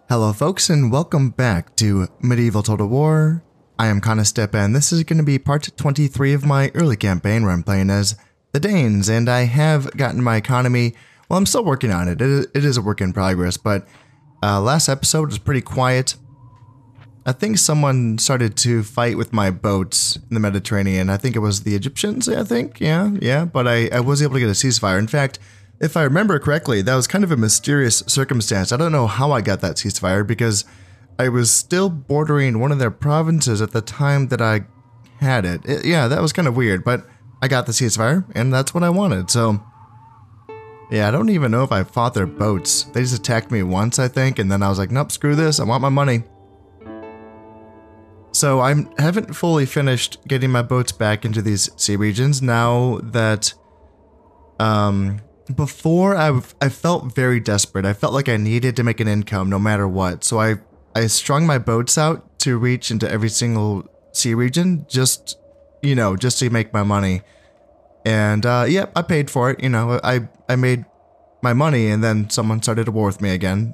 Hello folks and welcome back to Medieval Total War. I am Conostep and this is going to be part 23 of my early campaign where I'm playing as the Danes, and I have gotten my economy. Well, I'm still working on it. It is a work in progress, but last episode was pretty quiet. I think someone started to fight with my boats in the Mediterranean. I think it was the Egyptians, I think. Yeah, but I was able to get a ceasefire. In fact, if I remember correctly, that was kind of a mysterious circumstance. I don't know how I got that ceasefire because I was still bordering one of their provinces at the time that I had it. Yeah, that was kind of weird, but I got the ceasefire and that's what I wanted. So yeah, I don't even know if I fought their boats. They just attacked me once, I think, and then I was like, nope, screw this. I want my money. So I haven't fully finished getting my boats back into these sea regions now that before I felt very desperate. I felt like I needed to make an income no matter what. So I strung my boats out to reach into every single sea region just to make my money. And yeah, I paid for it. I made my money and then someone started a war with me again.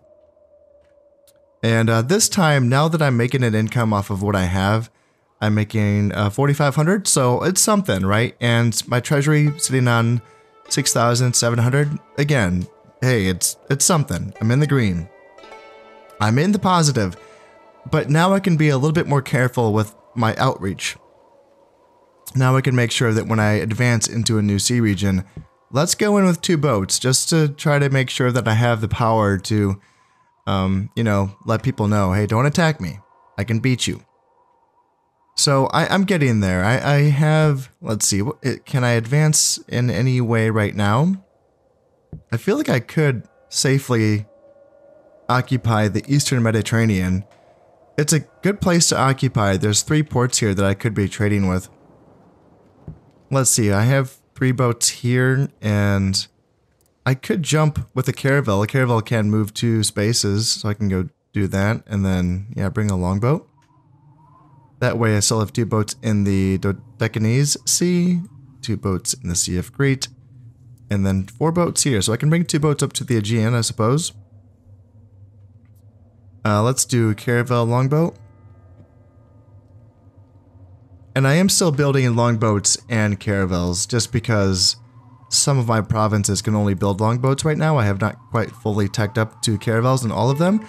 And this time, now that I'm making an income off of what I have, I'm making 4,500. So it's something, right? And my treasury sitting on 6,700. Again, hey, it's something. I'm in the green. I'm in the positive. But now I can be a little bit more careful with my outreach. Now I can make sure that when I advance into a new sea region, let's go in with 2 boats just to try to make sure that I have the power to, let people know, hey, don't attack me. I can beat you. So I'm getting there. I have, let's see, can I advance in any way right now? I feel like I could safely occupy the Eastern Mediterranean. It's a good place to occupy. There's 3 ports here that I could be trading with. Let's see, I have 3 boats here, and I could jump with a caravel. A caravel can move 2 spaces, so I can go do that, and then, yeah, bring a longboat. That way I still have 2 boats in the Dodecanese Sea, 2 boats in the Sea of Crete, and then 4 boats here. So I can bring 2 boats up to the Aegean, I suppose. Let's do caravel longboat. And I am still building longboats and caravels just because some of my provinces can only build longboats right now. I have not quite fully teched up to caravels in all of them.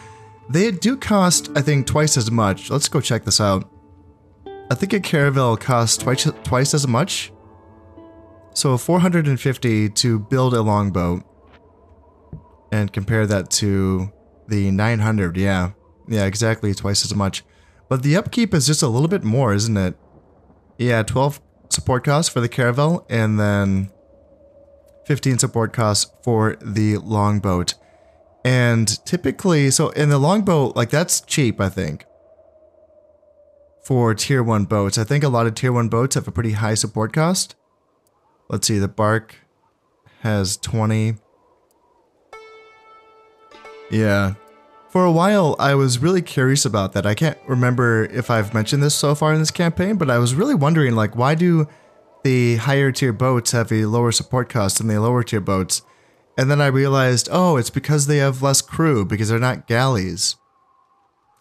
They do cost, I think, twice as much. Let's go check this out. I think a caravel costs twice as much. So 450 to build a longboat. And compare that to the 900, yeah. Yeah, exactly, twice as much. But the upkeep is just a little bit more, isn't it? Yeah, 12 support costs for the caravel, and then 15 support costs for the longboat. And typically, so in the longboat, like that's cheap, I think. For tier 1 boats. I think a lot of tier 1 boats have a pretty high support cost. Let's see, the bark has 20. Yeah. For a while, I was really curious about that. I can't remember if I've mentioned this so far in this campaign, but I was really wondering, like, why do the higher tier boats have a lower support cost than the lower tier boats? And then I realized, oh, it's because they have less crew, because they're not galleys.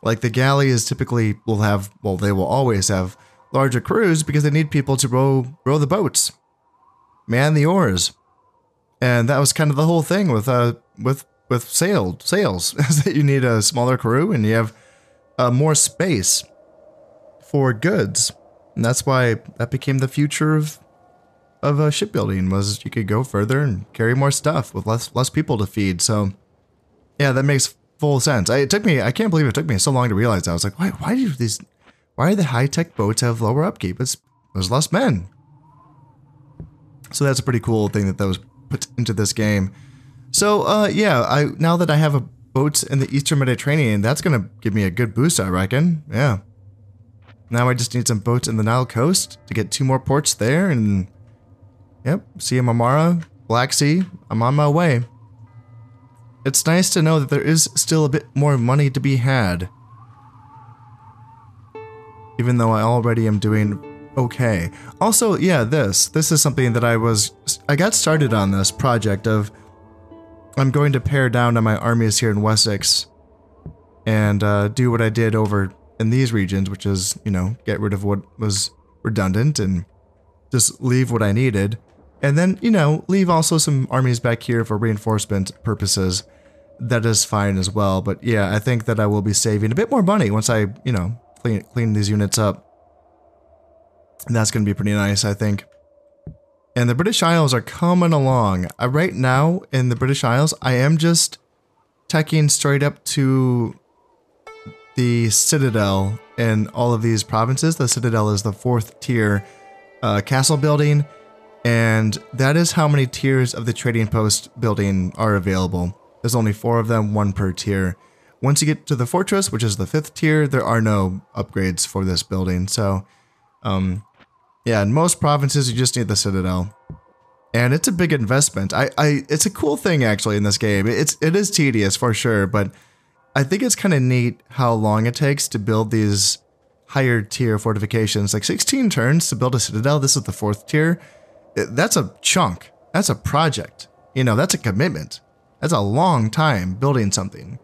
Like, the galleys typically will have, well, they will always have larger crews because they need people to row the boats. Man the oars. And that was kind of the whole thing with sails, is that you need a smaller crew and you have more space for goods. And that's why that became the future of shipbuilding, was you could go further and carry more stuff with less people to feed. So yeah, that makes full sense. I can't believe it took me so long to realize that. I was like, why do the high-tech boats have lower upkeep? There's less men. So that's a pretty cool thing that was put into this game. So yeah, now that I have boats in the Eastern Mediterranean, that's gonna give me a good boost, I reckon. Yeah. Now I just need some boats in the Nile coast to get 2 more ports there, and yep, Sea of Marmara, Black Sea, I'm on my way. It's nice to know that there is still a bit more money to be had. Even though I already am doing okay. Also, yeah, this is something that I got started on this project of I'm going to pare down on my armies here in Wessex and do what I did over in these regions, which is, you know, get rid of what was redundant and just leave what I needed. And then, you know, leave also some armies back here for reinforcement purposes. That is fine as well. But yeah, I think that I will be saving a bit more money once I, you know, clean these units up. And that's going to be pretty nice, I think. And the British Isles are coming along. Right now, in the British Isles, I am just teching straight up to the Citadel in all of these provinces. The Citadel is the 4th tier castle building, and that is how many tiers of the trading post building are available. There's only 4 of them, 1 per tier. Once you get to the fortress, which is the 5th tier, there are no upgrades for this building. So, yeah, in most provinces, you just need the Citadel. And it's a big investment. It's a cool thing, actually, in this game. It is tedious, for sure, but I think it's kind of neat how long it takes to build these higher tier fortifications. Like 16 turns to build a Citadel. This is the 4th tier. That's a chunk. That's a project. You know, that's a commitment. That's a long time building something.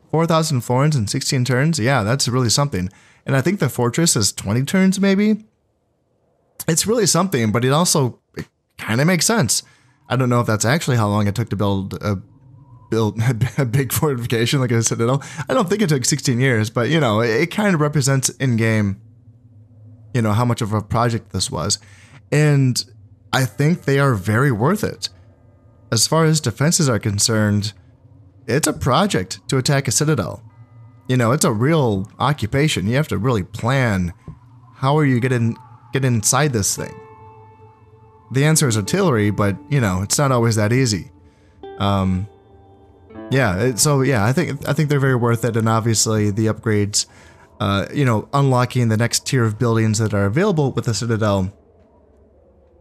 4,000 florins in 16 turns? Yeah, that's really something. And I think the fortress is 20 turns, maybe? It's really something, but it kind of makes sense. I don't know if that's actually how long it took to build a big fortification like a Citadel. I don't think it took 16 years, but, you know, it kind of represents in-game, you know, how much of a project this was. And I think they are very worth it. As far as defenses are concerned, it's a project to attack a Citadel. You know, it's a real occupation. You have to really plan, how are you getting inside this thing? The answer is artillery, but, you know, it's not always that easy. Yeah, so yeah, I think they're very worth it, and obviously the upgrades, you know, unlocking the next tier of buildings that are available with the Citadel,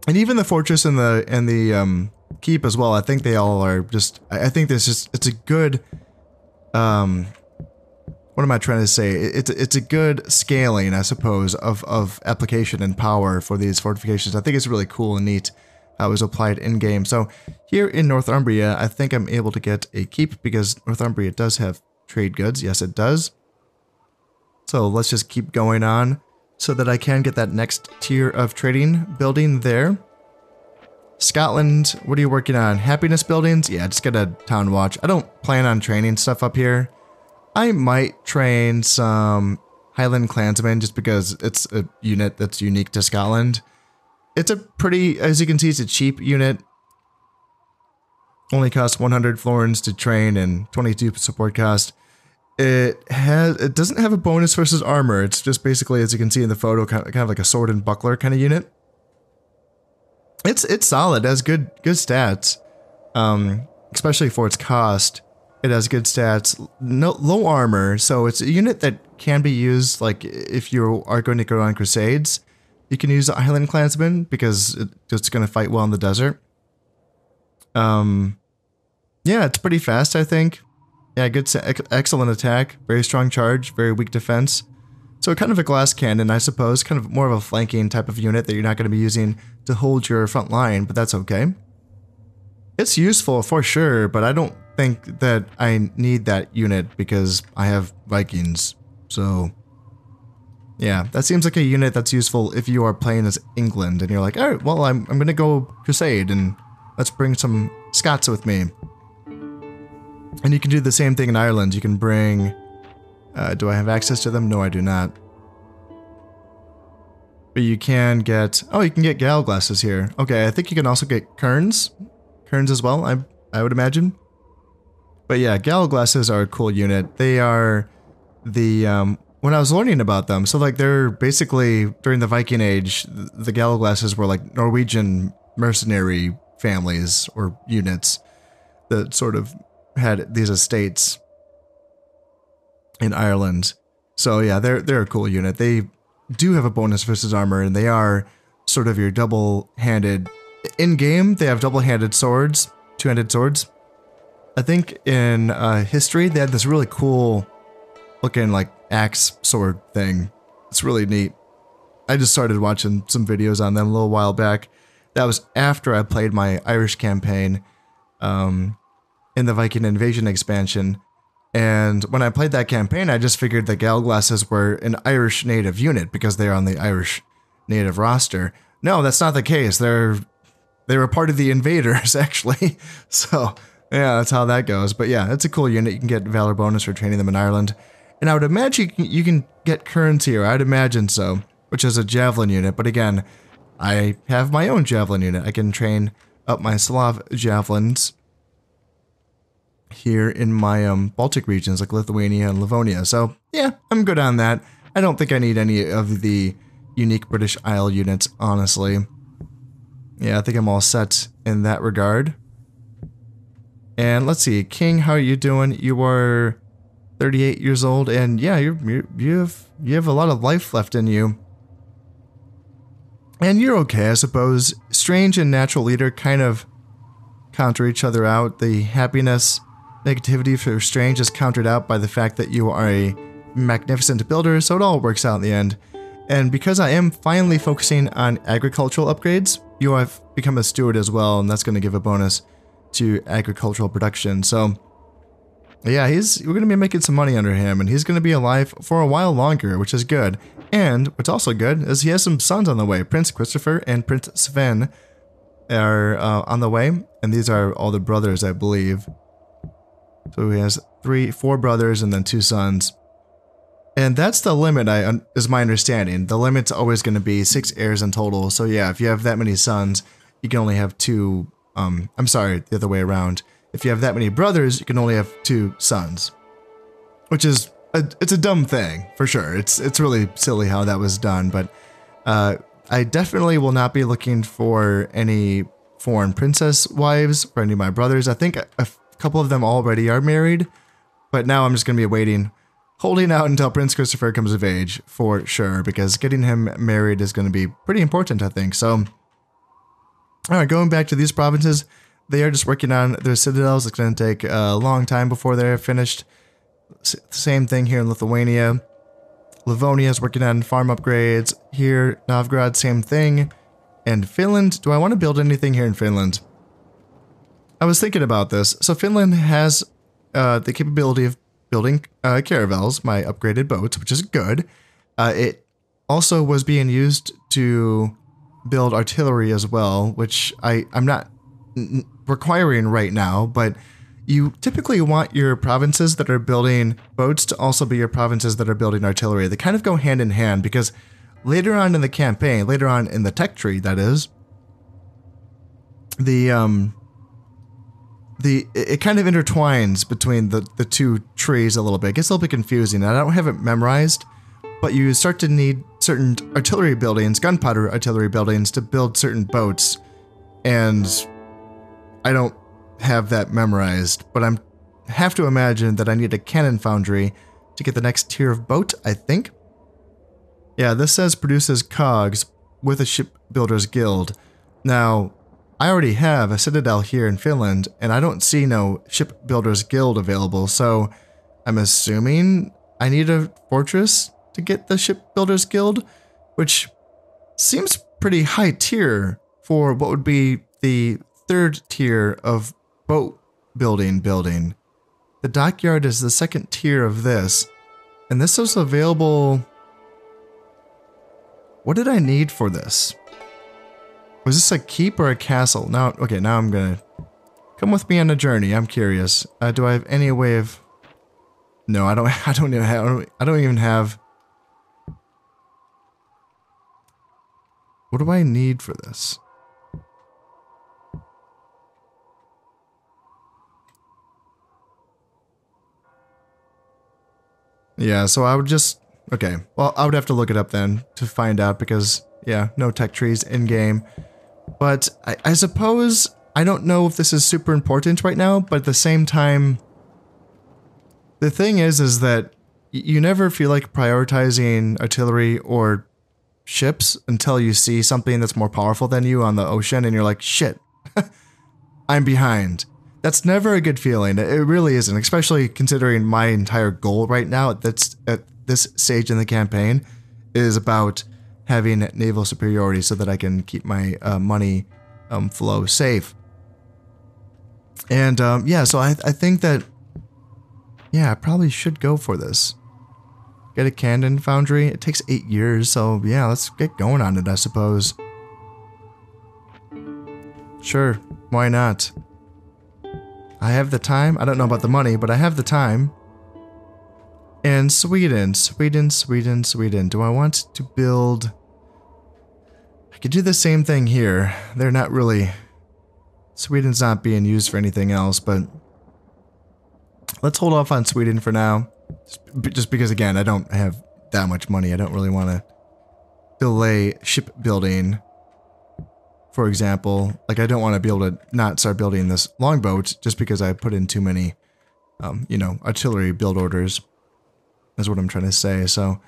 and even the fortress and the keep as well. I think they all are just. I think it's a good. What am I trying to say? It's a good scaling, I suppose, of application and power for these fortifications. I think it's really cool and neat how it was applied in game. So here in Northumbria, I think I'm able to get a keep because Northumbria does have trade goods. Yes, it does. So let's just keep going on so that I can get that next tier of trading building there. Scotland, what are you working on? Happiness buildings? Yeah, just get a town watch. I don't plan on training stuff up here. I might train some Highland Clansmen just because it's a unit that's unique to Scotland. It's a pretty, as you can see, it's a cheap unit. Only costs 100 florins to train and 22 support cost. It doesn't have a bonus versus armor. It's just basically, as you can see in the photo, kind of like a sword and buckler kind of unit. It's solid. It has good stats, especially for its cost. It has good stats, no low armor, so it's a unit that can be used. Like if you are going to go on crusades, you can use the Highland Clansman because it's going to fight well in the desert. Yeah, it's pretty fast, I think. Yeah, excellent attack, very strong charge, very weak defense. So kind of a glass cannon, I suppose, kind of more of a flanking type of unit that you're not going to be using to hold your front line, but that's okay. It's useful for sure, but I don't think that I need that unit because I have Vikings. So yeah, that seems like a unit that's useful if you are playing as England and you're like, all right, well, I'm going to go crusade and let's bring some Scots with me. And you can do the same thing in Ireland. You can bring... do I have access to them? No, I do not. But you can get... Oh, you can get Gal glasses here. Okay, I think you can also get Kerns. Kerns as well, I would imagine. But yeah, Gal glasses are a cool unit. They are the... when I was learning about them, so like they're basically, during the Viking Age, the Gal glasses were like Norwegian mercenary families or units that sort of had these estates in Ireland. So yeah, they're a cool unit. They do have a bonus versus armor, and they are sort of your double-handed... In-game, they have double-handed swords, two-handed swords. I think in history, they had this really cool looking like axe sword thing. It's really neat. I just started watching some videos on them a little while back. That was after I played my Irish campaign in the Viking Invasion expansion. And when I played that campaign, I just figured the Galglasses were an Irish native unit because they're on the Irish native roster. No, that's not the case. They were part of the invaders, actually. So, yeah, that's how that goes. But yeah, it's a cool unit. You can get Valor bonus for training them in Ireland. And I would imagine you can get currency, or I'd imagine so, which is a Javelin unit. But again, I have my own Javelin unit. I can train up my Slav Javelins here in my Baltic regions, like Lithuania and Livonia. So, yeah, I'm good on that. I don't think I need any of the unique British Isle units, honestly. Yeah, I think I'm all set in that regard. And let's see, King, how are you doing? You are 38 years old, and yeah, you have a lot of life left in you. And you're okay, I suppose. Strange and Natural Leader kind of counter each other out. The happiness, negativity for Strange is countered out by the fact that you are a magnificent builder, so it all works out in the end. And because I am finally focusing on agricultural upgrades, you have become a steward as well, and that's going to give a bonus to agricultural production. So, yeah, we're going to be making some money under him, and he's going to be alive for a while longer, which is good. And what's also good is he has some sons on the way. Prince Christopher and Prince Sven are on the way, and these are all the brothers, I believe. So he has 4 brothers and then 2 sons. And that's the limit, is my understanding. The limit's always going to be 6 heirs in total. So yeah, if you have that many sons, you can only have 2... I'm sorry, the other way around. If you have that many brothers, you can only have 2 sons. Which is... it's a dumb thing, for sure. It's really silly how that was done, but... I definitely will not be looking for any foreign princess wives for any of my brothers. I think a couple of them already are married, but now I'm just going to be waiting... holding out until Prince Christopher comes of age, for sure, because getting him married is going to be pretty important, I think. So, alright, going back to these provinces, they are just working on their citadels. It's going to take a long time before they're finished. Same thing here in Lithuania. Livonia is working on farm upgrades. Here, Novgorod, same thing. And Finland, do I want to build anything here in Finland? I was thinking about this. So Finland has the capability of building caravels, my upgraded boats, which is good. It also was being used to build artillery as well, which I'm not requiring right now, but you typically want your provinces that are building boats to also be your provinces that are building artillery. They kind of go hand in hand because later on in the campaign, later on in the tech tree, that is, it kind of intertwines between the 2 trees a little bit. It gets a little bit confusing. I don't have it memorized, but you start to need certain artillery buildings, gunpowder artillery buildings, to build certain boats, and I don't have that memorized, but I have to imagine that I need a cannon foundry to get the next tier of boat, I think. Yeah, this says produces cogs with a shipbuilder's guild. Now, I already have a citadel here in Finland, and I don't see no shipbuilders guild available, so I'm assuming I need a fortress to get the shipbuilders guild, which seems pretty high tier for what would be the 3rd tier of boat building. The dockyard is the 2nd tier of this, and this is available... What did I need for this? Was this a keep or a castle? Now, okay, now I'm gonna... Come with me on a journey, I'm curious. Do I have any way of... No, I don't even have... What do I need for this? Yeah, so I would just... Okay, well, I would have to look it up then to find out because, yeah, no tech trees in-game. But I suppose, I don't know if this is super important right now, but at the same time, the thing is that you never feel like prioritizing artillery or ships until you see something that's more powerful than you on the ocean and you're like, shit, I'm behind. That's never a good feeling. It really isn't, especially considering my entire goal right now at this stage in the campaign is about having naval superiority so that I can keep my money flow safe. And yeah, so I think that Yeah, I probably should go for this. Get a cannon foundry. It takes 8 years, so yeah, let's get going on it, I suppose. Sure, why not? I have the time. I don't know about the money, but I have the time. And Sweden. Do I want to build... I could do the same thing here. They're not really... Sweden's not being used for anything else, but... Let's hold off on Sweden for now. Just because, again, I don't have that much money. I don't really want to delay shipbuilding. For example, like I don't want to be able to not start building this longboat just because I put in too many, you know, artillery build orders. Is what I'm trying to say. So,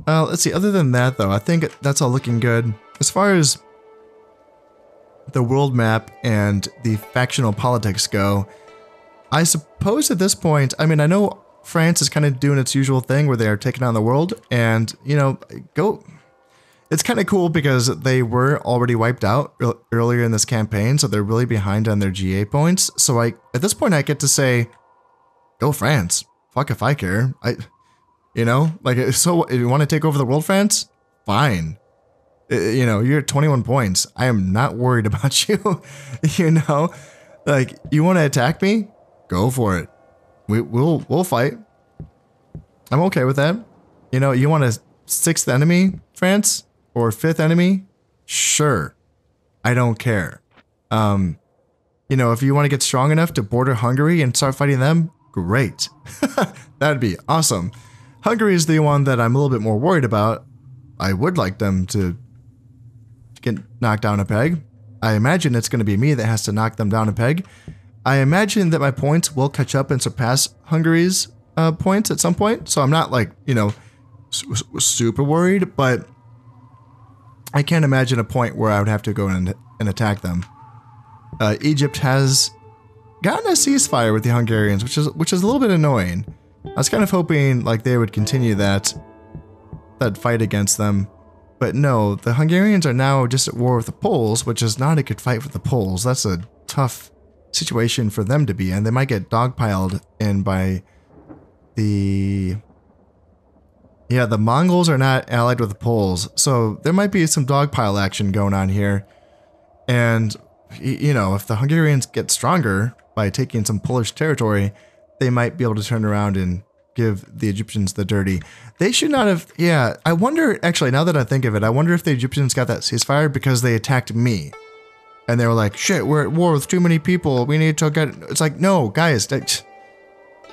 let's see. Other than that, though, I think that's all looking good. As far as the world map and the factional politics go, I suppose at this point, I mean, I know France is kind of doing its usual thing where they are taking on the world, and, you know, it's kind of cool because they were already wiped out earlier in this campaign, so they're really behind on their GA points. So at this point, I get to say, go France. Fuck if I care. You know, like, so if you want to take over the world, France? Fine. You know, you're at 21 points. I am not worried about you. You know, like, you want to attack me? Go for it. We'll fight. I'm okay with that. You know, you want a 6th enemy, France? Or 5th enemy? Sure. I don't care. You know, if you want to get strong enough to border Hungary and start fighting them, great. That'd be awesome. Hungary is the one that I'm a little bit more worried about. I would like them to get knocked down a peg. I imagine it's going to be me that has to knock them down a peg. I imagine that my points will catch up and surpass Hungary's points at some point. So I'm not like, you know, super worried, but I can't imagine a point where I would have to go and attack them. Egypt has gotten a ceasefire with the Hungarians, which is a little bit annoying. I was kind of hoping like they would continue that fight against them, but no, the Hungarians are now just at war with the Poles, which is not a good fight with the Poles. That's a tough situation for them to be in. They might get dogpiled in by the... Yeah, the Mongols are not allied with the Poles, so there might be some dogpile action going on here. And, you know, if the Hungarians get stronger by taking some Polish territory, they might be able to turn around and give the Egyptians the dirty. They should not have... Yeah, I wonder, actually, now that I think of it, I wonder if the Egyptians got that ceasefire because they attacked me. And they were like, shit, we're at war with too many people. We need to get... It's like, no, guys,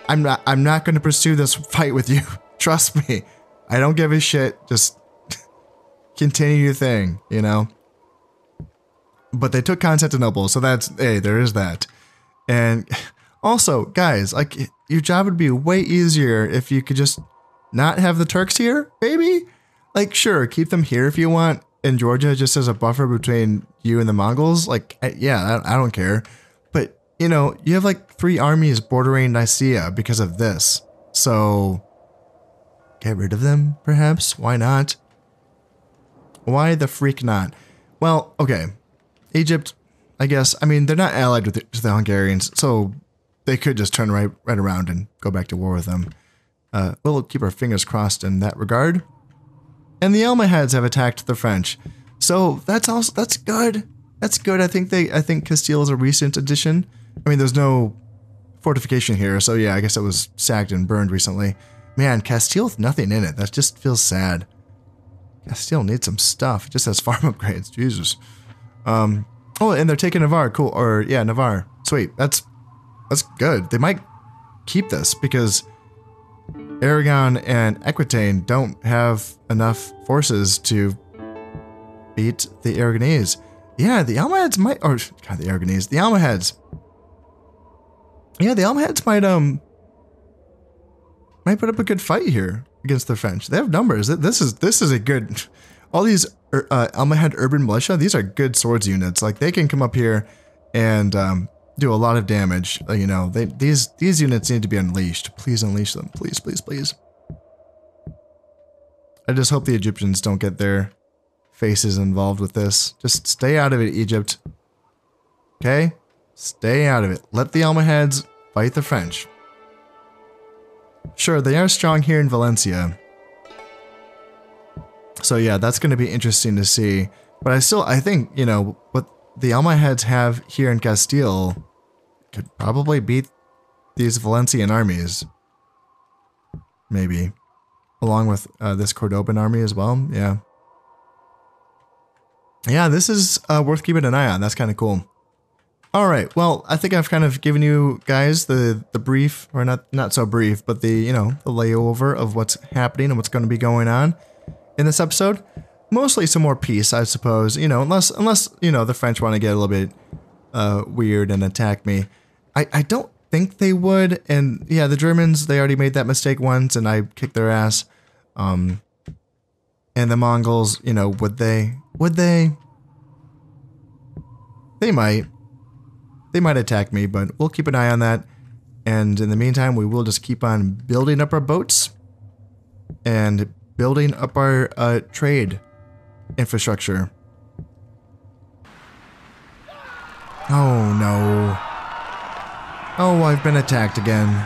I'm not going to pursue this fight with you. Trust me. I don't give a shit. Just continue your thing, you know? But they took Constantinople, so that's... Hey, there is that. And also, guys, like, your job would be way easier if you could just not have the Turks here, baby. Like, sure, keep them here if you want in Georgia just as a buffer between you and the Mongols. Like, yeah, I don't care. But, you know, you have like 3 armies bordering Nicaea because of this. So... get rid of them, perhaps? Why not? Why the freak not? Well, okay. Egypt, I guess. I mean, they're not allied with the Hungarians, so they could just turn right around and go back to war with them. We'll keep our fingers crossed in that regard. And the Almohads have attacked the French, so that's good. That's good. I think Castile is a recent addition. I mean, there's no fortification here, so yeah, I guess it was sacked and burned recently. Man, Castile with nothing in it. That just feels sad. Castile needs some stuff. It just has farm upgrades. Jesus. Oh, and they're taking Navarre. Cool. Or, yeah, Navarre. Sweet. That's good. They might keep this because Aragon and Aquitaine don't have enough forces to beat the Aragonese. Yeah, the Almohads might... Or, God, the Aragonese. The Almohads. Yeah, the Almohads might put up a good fight here against the French. They have numbers. This is a good... All these Almohad urban militia, these are good swords units. Like, they can come up here and do a lot of damage. You know, these units need to be unleashed. Please unleash them. Please, please, please. I just hope the Egyptians don't get their faces involved with this. Just stay out of it, Egypt. Okay? Stay out of it. Let the Almohads fight the French. Sure, they are strong here in Valencia. So yeah, that's going to be interesting to see. But I think, you know, what the Almohads have here in Castile could probably beat these Valencian armies. Maybe. Along with this Cordoban army as well, yeah. Yeah, this is worth keeping an eye on. That's kind of cool. All right, well, I think I've kind of given you guys the brief, or not so brief, but the, you know, the layover of what's happening and what's going to be going on in this episode. Mostly some more peace, I suppose, you know, unless you know, the French want to get a little bit weird and attack me. I don't think they would, and yeah, the Germans, they already made that mistake once, and I kicked their ass. And the Mongols, you know, would they? Would they? They might. They might attack me, but we'll keep an eye on that. And in the meantime, we will just keep on building up our boats and building up our trade infrastructure. Oh no. Oh, I've been attacked again.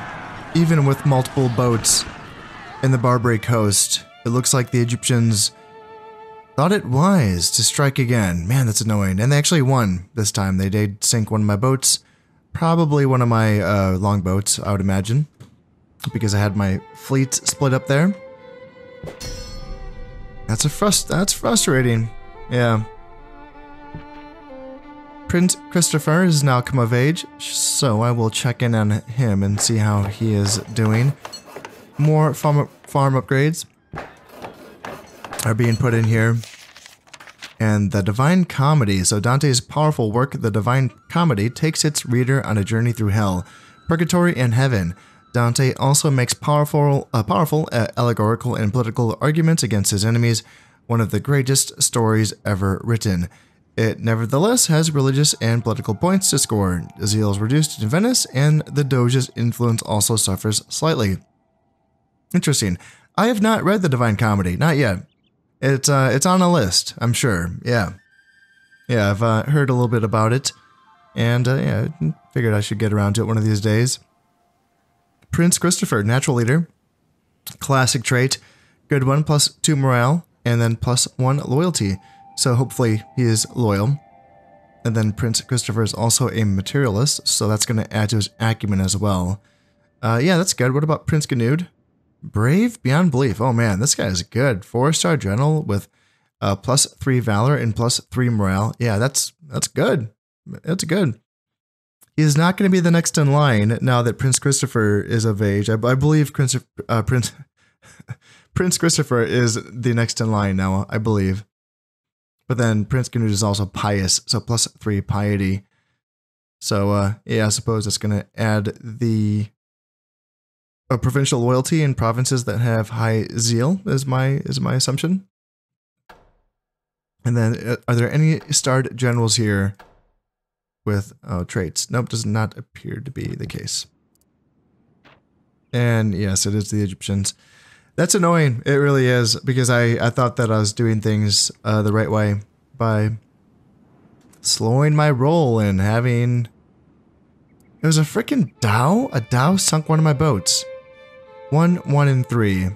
Even with multiple boats in the Barbary coast, it looks like the Egyptians thought it wise to strike again. Man, that's annoying. And they actually won this time. They did sink one of my boats. Probably one of my longboats, I would imagine. Because I had my fleet split up there. That's frustrating. Yeah. Prince Christopher has now come of age, so I will check in on him and see how he is doing. More farm upgrades are being put in here. And the Divine Comedy. So Dante's powerful work, The Divine Comedy, takes its reader on a journey through hell, purgatory, and heaven. Dante also makes powerful allegorical and political arguments against his enemies, one of the greatest stories ever written. It nevertheless has religious and political points to score. Zeal is reduced in Venice, and the Doge's influence also suffers slightly. Interesting. I have not read The Divine Comedy, not yet. It's on a list, I'm sure. Yeah. Yeah, I've heard a little bit about it, and yeah, figured I should get around to it one of these days. Prince Christopher, natural leader, classic trait, good one, +2 morale, and then +1 loyalty. So hopefully he is loyal. And then Prince Christopher is also a materialist, so that's going to add to his acumen as well. Yeah, that's good. What about Prince Ganud? Brave beyond belief. Oh man, this guy is good. 4-star general with +3 valor and +3 morale. Yeah, that's good. That's good. He's not going to be the next in line now that Prince Christopher is of age. I believe Prince Christopher is the next in line now, I believe. But then Prince Canute is also pious, so +3 piety. So yeah, I suppose it's going to add the provincial loyalty in provinces that have high zeal, is my assumption. And then, are there any starred generals here with traits? Nope, does not appear to be the case. And yes, it is the Egyptians. That's annoying. It really is, because I thought that I was doing things the right way by slowing my roll and having... It was a freaking dhow? A dhow sunk one of my boats. 1, 1, and 3.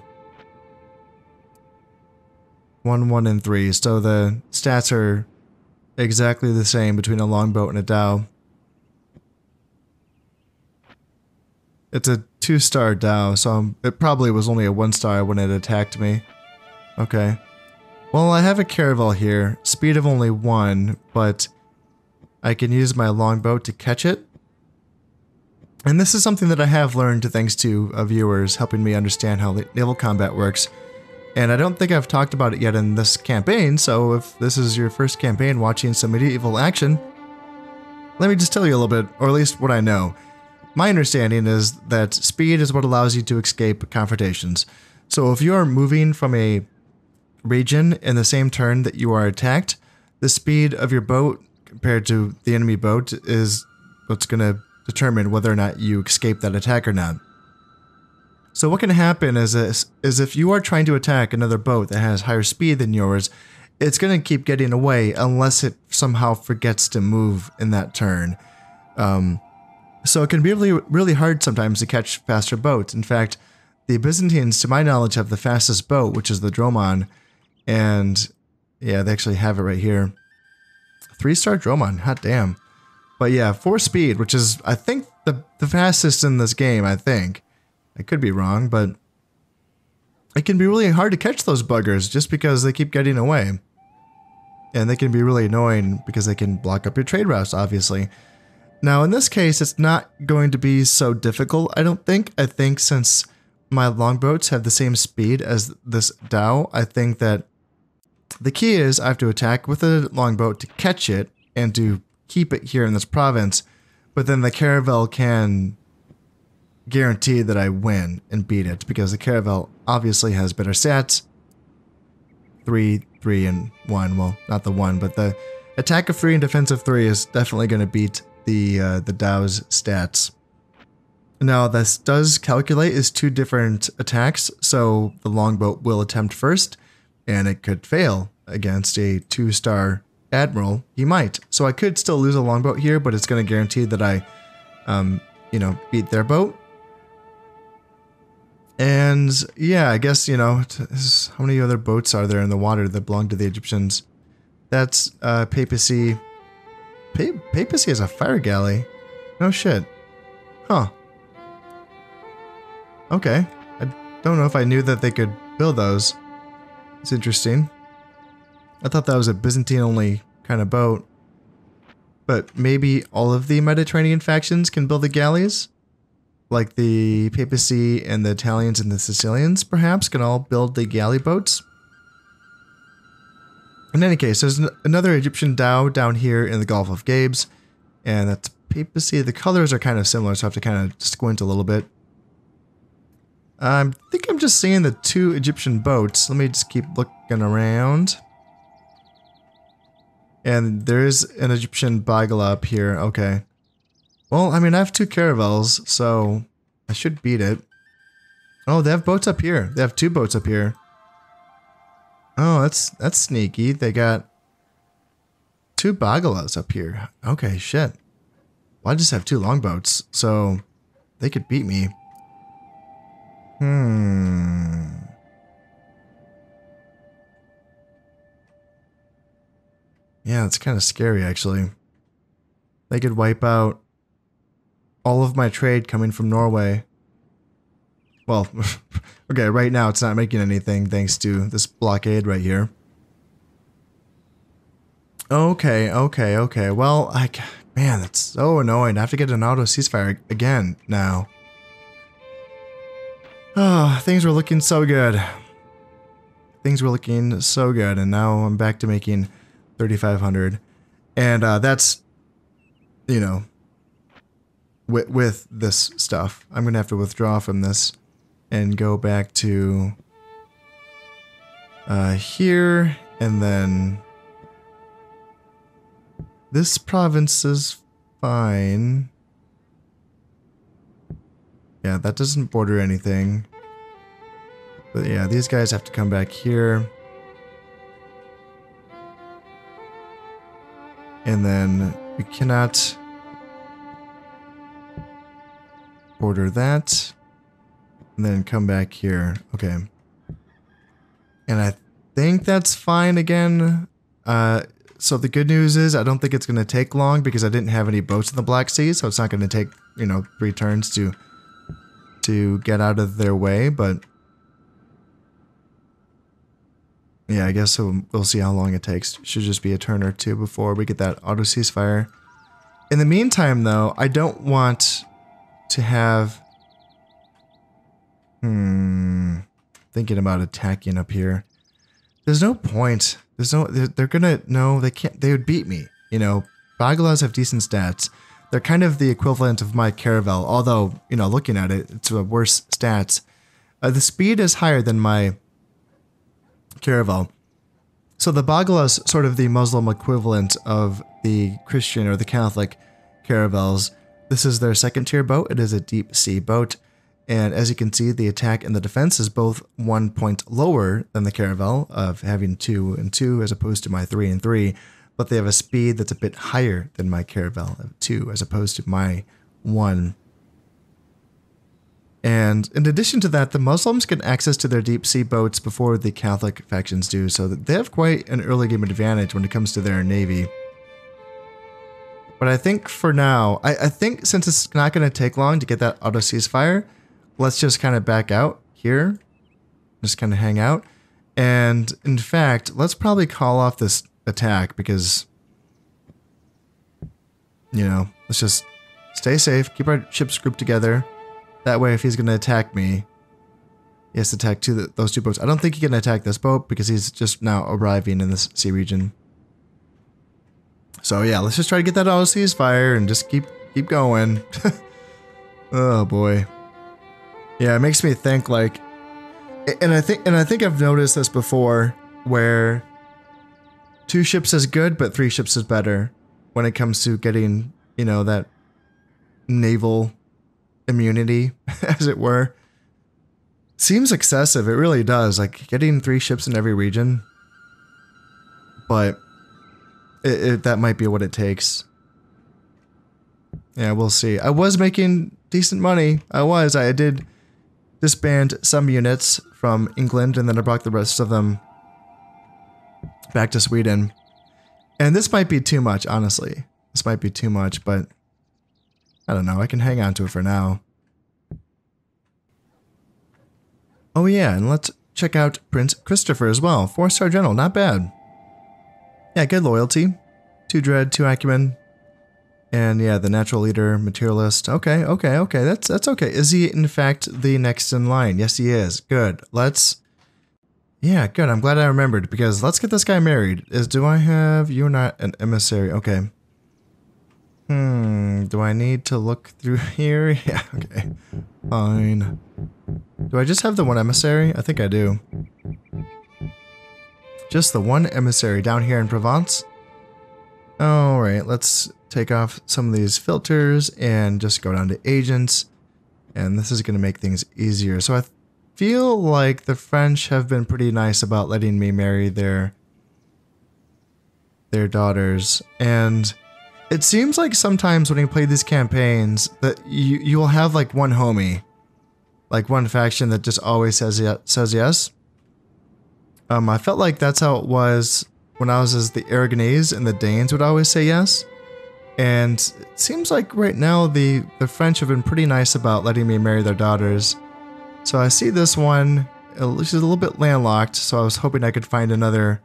1, 1, and 3. So the stats are exactly the same between a longboat and a dhow. It's a 2-star dhow, so it probably was only a 1-star when it attacked me. Okay. Well, I have a caravel here. Speed of only 1, but I can use my longboat to catch it. And this is something that I have learned thanks to viewers helping me understand how naval combat works. And I don't think I've talked about it yet in this campaign, so if this is your first campaign watching some medieval action, let me just tell you a little bit, or at least what I know. My understanding is that speed is what allows you to escape confrontations. So if you are moving from a region in the same turn that you are attacked, the speed of your boat compared to the enemy boat is what's going to determine whether or not you escape that attack or not. So what can happen is if you are trying to attack another boat that has higher speed than yours, it's going to keep getting away unless it somehow forgets to move in that turn. So it can be really hard sometimes to catch faster boats. In fact, the Byzantines, to my knowledge, have the fastest boat, which is the Dromon. And yeah, they actually have it right here. 3-star Dromon, hot damn. But yeah, 4 speed, which is, I think, the fastest in this game, I think. I could be wrong, but it can be really hard to catch those buggers just because they keep getting away. And they can be really annoying because they can block up your trade routes, obviously. Now, in this case, it's not going to be so difficult, I don't think. I think since my longboats have the same speed as this dhow, I think that the key is I have to attack with a longboat to catch it and to keep it here in this province. But then the caravel can guarantee that I win and beat it because the caravel obviously has better stats. 3, 3, and 1. Well, not the 1, but the attack of 3 and defense of 3 is definitely going to beat the dhow's stats. Now, this does calculate as 2 different attacks, so the longboat will attempt first, and it could fail against a 2-star admiral. He might. So I could still lose a longboat here, but it's going to guarantee that I, beat their boat. And yeah, I guess, how many other boats are there in the water that belong to the Egyptians? That's papacy. Papacy is a fire galley. No shit. Huh. Okay. I don't know if I knew that they could build those. It's interesting. I thought that was a Byzantine-only kind of boat. But maybe all of the Mediterranean factions can build the galleys? Like the papacy and the Italians and the Sicilians, perhaps, can all build the galley boats? In any case, there's another Egyptian dhow down here in the Gulf of Gabes. And that's papacy. The colors are kind of similar, so I have to kind of squint a little bit. I think I'm just seeing the 2 Egyptian boats. Let me just keep looking around. And there's an Egyptian Bagala up here. Okay. Well, I mean, I have 2 caravels, so I should beat it. Oh, they have boats up here. They have 2 boats up here. Oh, that's sneaky. They got 2 Bagalas up here. Okay, shit. Well, I just have 2 longboats, so they could beat me. Yeah, it's kind of scary, actually. They could wipe out all of my trade coming from Norway. Well, okay, right now it's not making anything thanks to this blockade right here. Okay. Well, man, that's so annoying. I have to get an auto ceasefire again now. Oh, things were looking so good. Things were looking so good, and now I'm back to making 3,500. And that's, with this stuff. I'm going to have to withdraw from this and go back to here, and then this province is fine. Yeah, that doesn't border anything. But yeah, these guys have to come back here. And then we cannot border that. And then come back here. Okay. And I think that's fine again. So the good news is I don't think it's going to take long because I didn't have any boats in the Black Sea. So it's not going to take, 3 turns to get out of their way. But yeah, I guess we'll see how long it takes. Should just be a turn or 2 before we get that auto ceasefire. In the meantime, though, I don't want to have... Thinking about attacking up here. There's no point. They're gonna... No, they can't... They would beat me. Bagalas have decent stats. They're kind of the equivalent of my caravel. Although, looking at it, it's a worse stats. The speed is higher than my caravel. So the Bagalas, sort of the Muslim equivalent of the Christian or the Catholic caravels. This is their 2nd tier boat. It is a deep sea boat. And as you can see, the attack and the defense is both 1 point lower than the caravel of having 2 and 2 as opposed to my 3 and 3. But they have a speed that's a bit higher than my caravel of 2 as opposed to my 1. And in addition to that, the Muslims get access to their deep sea boats before the Catholic factions do, so they have quite an early game advantage when it comes to their navy. But I think for now, I think since it's not going to take long to get that auto ceasefire, let's just kind of back out here, just kind of hang out. And in fact, let's probably call off this attack because, you know, let's just stay safe, keep our ships grouped together. That way, if he's going to attack me, he has to attack those two boats. I don't think he can attack this boat because he's just now arriving in this sea region. So yeah, let's just try to get that auto ceasefire and just keep going. Oh boy. Yeah, it makes me think like, and I think I've noticed this before where 2 ships is good, but 3 ships is better when it comes to getting, you know, that naval immunity, as it were. Seems excessive, it really does, like getting 3 ships in every region. But that might be what it takes. Yeah, we'll see. I was making decent money. I did disband some units from England and then I brought the rest of them back to Sweden. And this might be too much, honestly. This might be too much, but I don't know. I can hang on to it for now. Oh yeah, and let's check out Prince Christopher as well. 4-star general, not bad. Yeah, good loyalty. 2 dread, 2 acumen. And yeah, the natural leader, materialist. Okay. That's okay. Is he in fact the next in line? Yes, he is. Good. Yeah, good. I'm glad I remembered because let's get this guy married. You're not an emissary. Okay. Do I need to look through here? Yeah, okay. Fine. Do I just have the one emissary? I think I do. Just the one emissary down here in Provence? Alright, let's take off some of these filters and just go down to agents. And this is going to make things easier. So I feel like the French have been pretty nice about letting me marry their daughters. And it seems like sometimes when you play these campaigns that you will have like one homie, like one faction that just always says yes. I felt like that's how it was when I was as the Aragonese and the Danes would always say yes. And it seems like right now the French have been pretty nice about letting me marry their daughters. So I see this one, she's a little bit landlocked, so I was hoping I could find another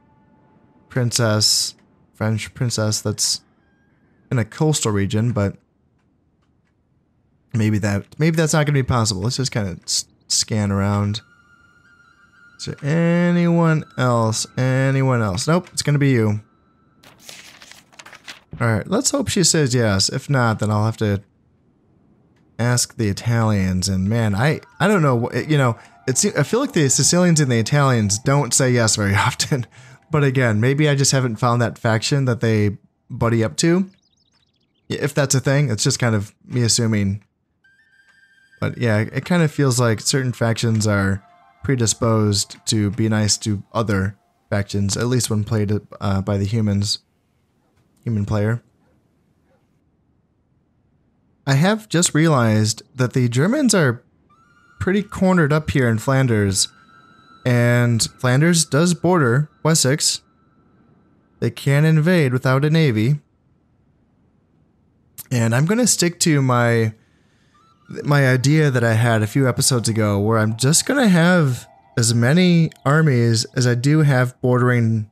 princess, French princess that's in a coastal region, but maybe that's not going to be possible. Let's just kind of scan around. Is there anyone else? Nope, it's going to be you. Alright, let's hope she says yes. If not, then I'll have to ask the Italians. And man, I don't know, you know, I feel like the Sicilians and the Italians don't say yes very often. But again, maybe I just haven't found that faction that they buddy up to. If that's a thing, it's just kind of me assuming. But yeah, it kind of feels like certain factions are predisposed to be nice to other factions, at least when played by the human player. I have just realized that the Germans are pretty cornered up here in Flanders, and Flanders does border Wessex. They can invade without a navy. And I'm going to stick to my idea that I had a few episodes ago, where I'm just going to have as many armies as I do have bordering,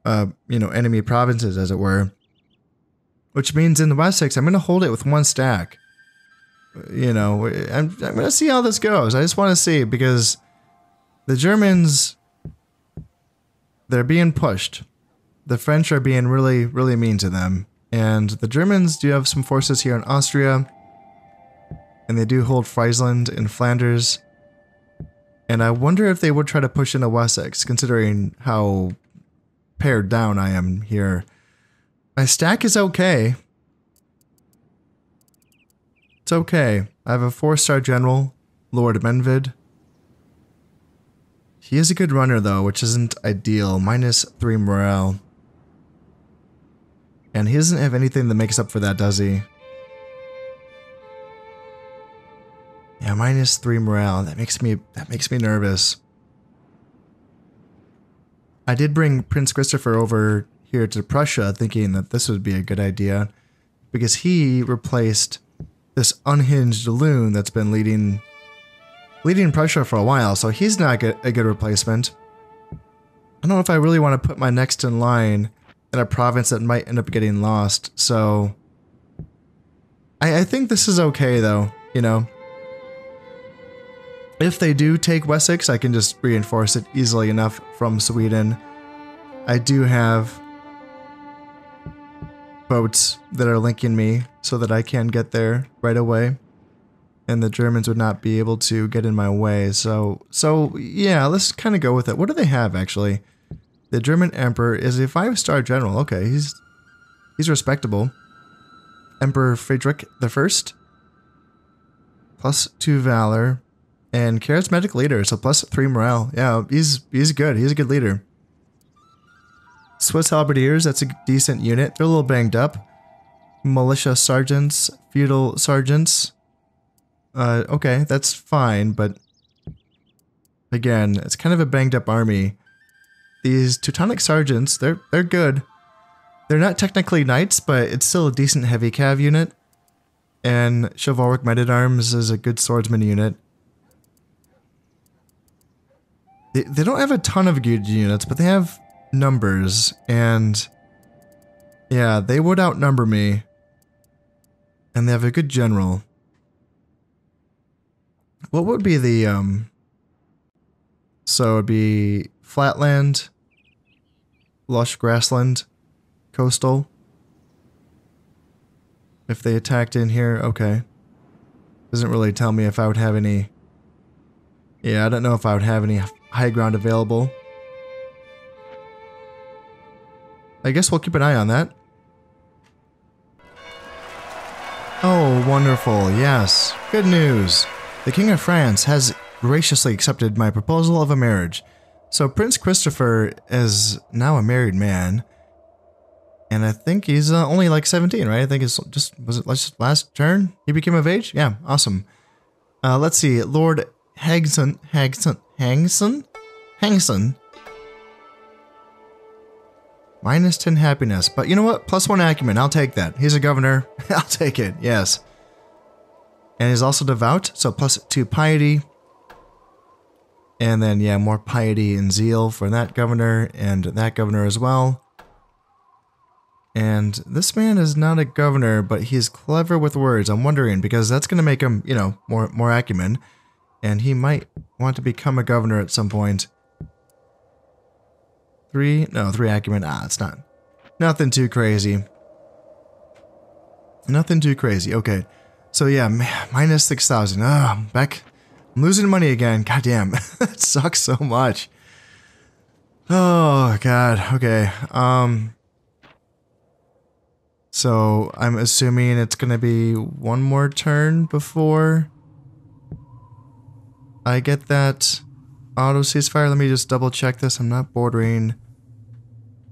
you know, enemy provinces, as it were. Which means in the Wessex, I'm going to hold it with 1 stack. You know, I'm going to see how this goes. I just want to see, because the Germans, they're being pushed. The French are being really, really mean to them. And the Germans do have some forces here in Austria. And they do hold Friesland and Flanders. And I wonder if they would try to push into Wessex, considering how pared down I am here. My stack is okay. It's okay. I have a 4-star general, Lord Menvid. He is a good runner though, which isn't ideal. -3 morale. And he doesn't have anything that makes up for that, does he? Yeah, -3 morale. That makes me nervous. I did bring Prince Christopher over here to Prussia thinking that this would be a good idea because he replaced this unhinged loon that's been leading Prussia for a while, so he's not a good replacement. I don't know if I really want to put my next in line in a province that might end up getting lost, so I think this is okay though, you know. If they do take Wessex, I can just reinforce it easily enough from Sweden. I do have boats that are linking me so that I can get there right away. And the Germans would not be able to get in my way. So yeah, let's kind of go with it. What do they have actually? The German Emperor is a 5-star general. Okay, he's respectable. Emperor Friedrich I, +2 valor, and charismatic leader, so +3 morale. Yeah, he's good. He's a good leader. Swiss Halberdiers, that's a decent unit. They're a little banged up. Militia sergeants, feudal sergeants. Okay, that's fine, but again, it's kind of a banged up army. These Teutonic sergeants, they're good. They're not technically knights, but it's still a decent heavy cav unit. And chivalric men-at-arms is a good swordsman unit. They don't have a ton of good units, but they have numbers, and yeah, they would outnumber me. And they have a good general. What would be the, so it'd be flatland, lush grassland, coastal. If they attacked in here, okay. Doesn't really tell me if I would have any, yeah, I don't know if I would have any high ground available. I guess we'll keep an eye on that. Oh, wonderful, yes. Good news. The King of France has graciously accepted my proposal of a marriage. So Prince Christopher is now a married man. And I think he's only like 17, right? I think it's was it last turn he became of age? Yeah, awesome. Let's see, Lord Hagson. -10 happiness, but you know what? +1 acumen, I'll take that. He's a governor, I'll take it, yes. And he's also devout, so +2 piety. And then, yeah, more piety and zeal for that governor and that governor as well. And this man is not a governor, but he's clever with words. I'm wondering, because that's going to make him, you know, more acumen. And he might want to become a governor at some point. 3 acumen. It's not. Nothing too crazy. Nothing too crazy. Okay. So yeah, -6,000. Oh, I'm back. I'm losing money again. God damn. It sucks so much. Oh, God. Okay. So I'm assuming it's going to be one more turn before I get that auto ceasefire. Let me just double check this. I'm not bordering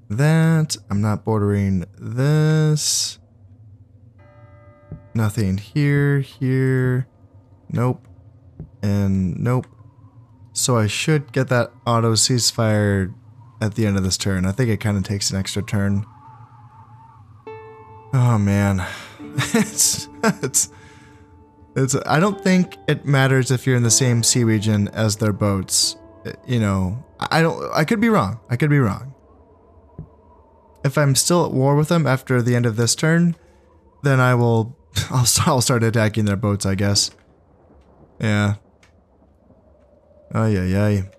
that. I'm not bordering this. Nothing here. Nope. And nope. So I should get that auto ceasefire at the end of this turn. I think it kind of takes an extra turn. Oh man. it's I don't think it matters if you're in the same sea region as their boats. You know, I could be wrong. I could be wrong. If I'm still at war with them after the end of this turn, then I'll start attacking their boats, I guess. Yeah. Ay.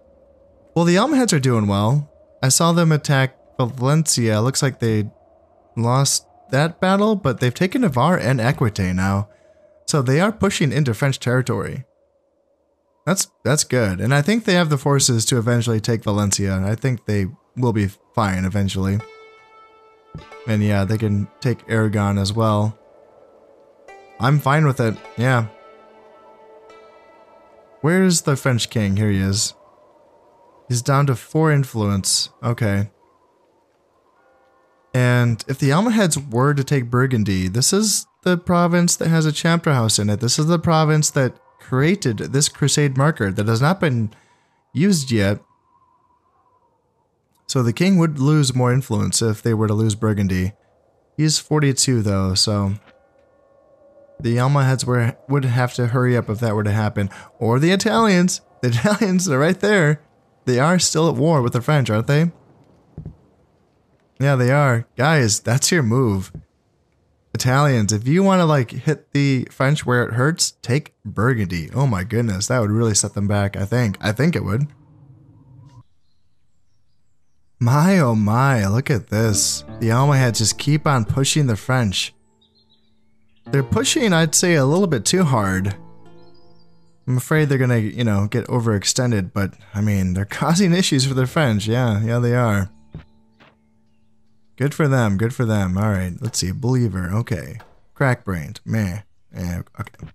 Well, the Almohads are doing well. I saw them attack Valencia. Looks like they lost that battle, but they've taken Navarre and Equite now. So they are pushing into French territory. That's good. And I think they have the forces to eventually take Valencia. I think they will be fine eventually. And yeah, they can take Aragon as well. I'm fine with it. Yeah. Where's the French king? Here he is. He's down to 4 influence. Okay. And if the Almohads were to take Burgundy, this is the province that has a chapter house in it. This is the province that created this crusade marker that has not been used yet. So the king would lose more influence if they were to lose Burgundy. He's 42 though, so the Almohads would have to hurry up if that were to happen. Or the Italians. The Italians are right there. They are still at war with the French, aren't they? Yeah, they are. Guys, that's your move. Italians, if you want to like hit the French where it hurts, take Burgundy. Oh my goodness, that would really set them back, I think. I think it would. My oh my, look at this. The Almohads just keep on pushing the French. They're pushing, I'd say, a little bit too hard. I'm afraid they're gonna, you know, get overextended, but I mean, they're causing issues for the French. Yeah, they are. Good for them, good for them. Alright, let's see. Believer, okay. Crack-brained, meh. Okay.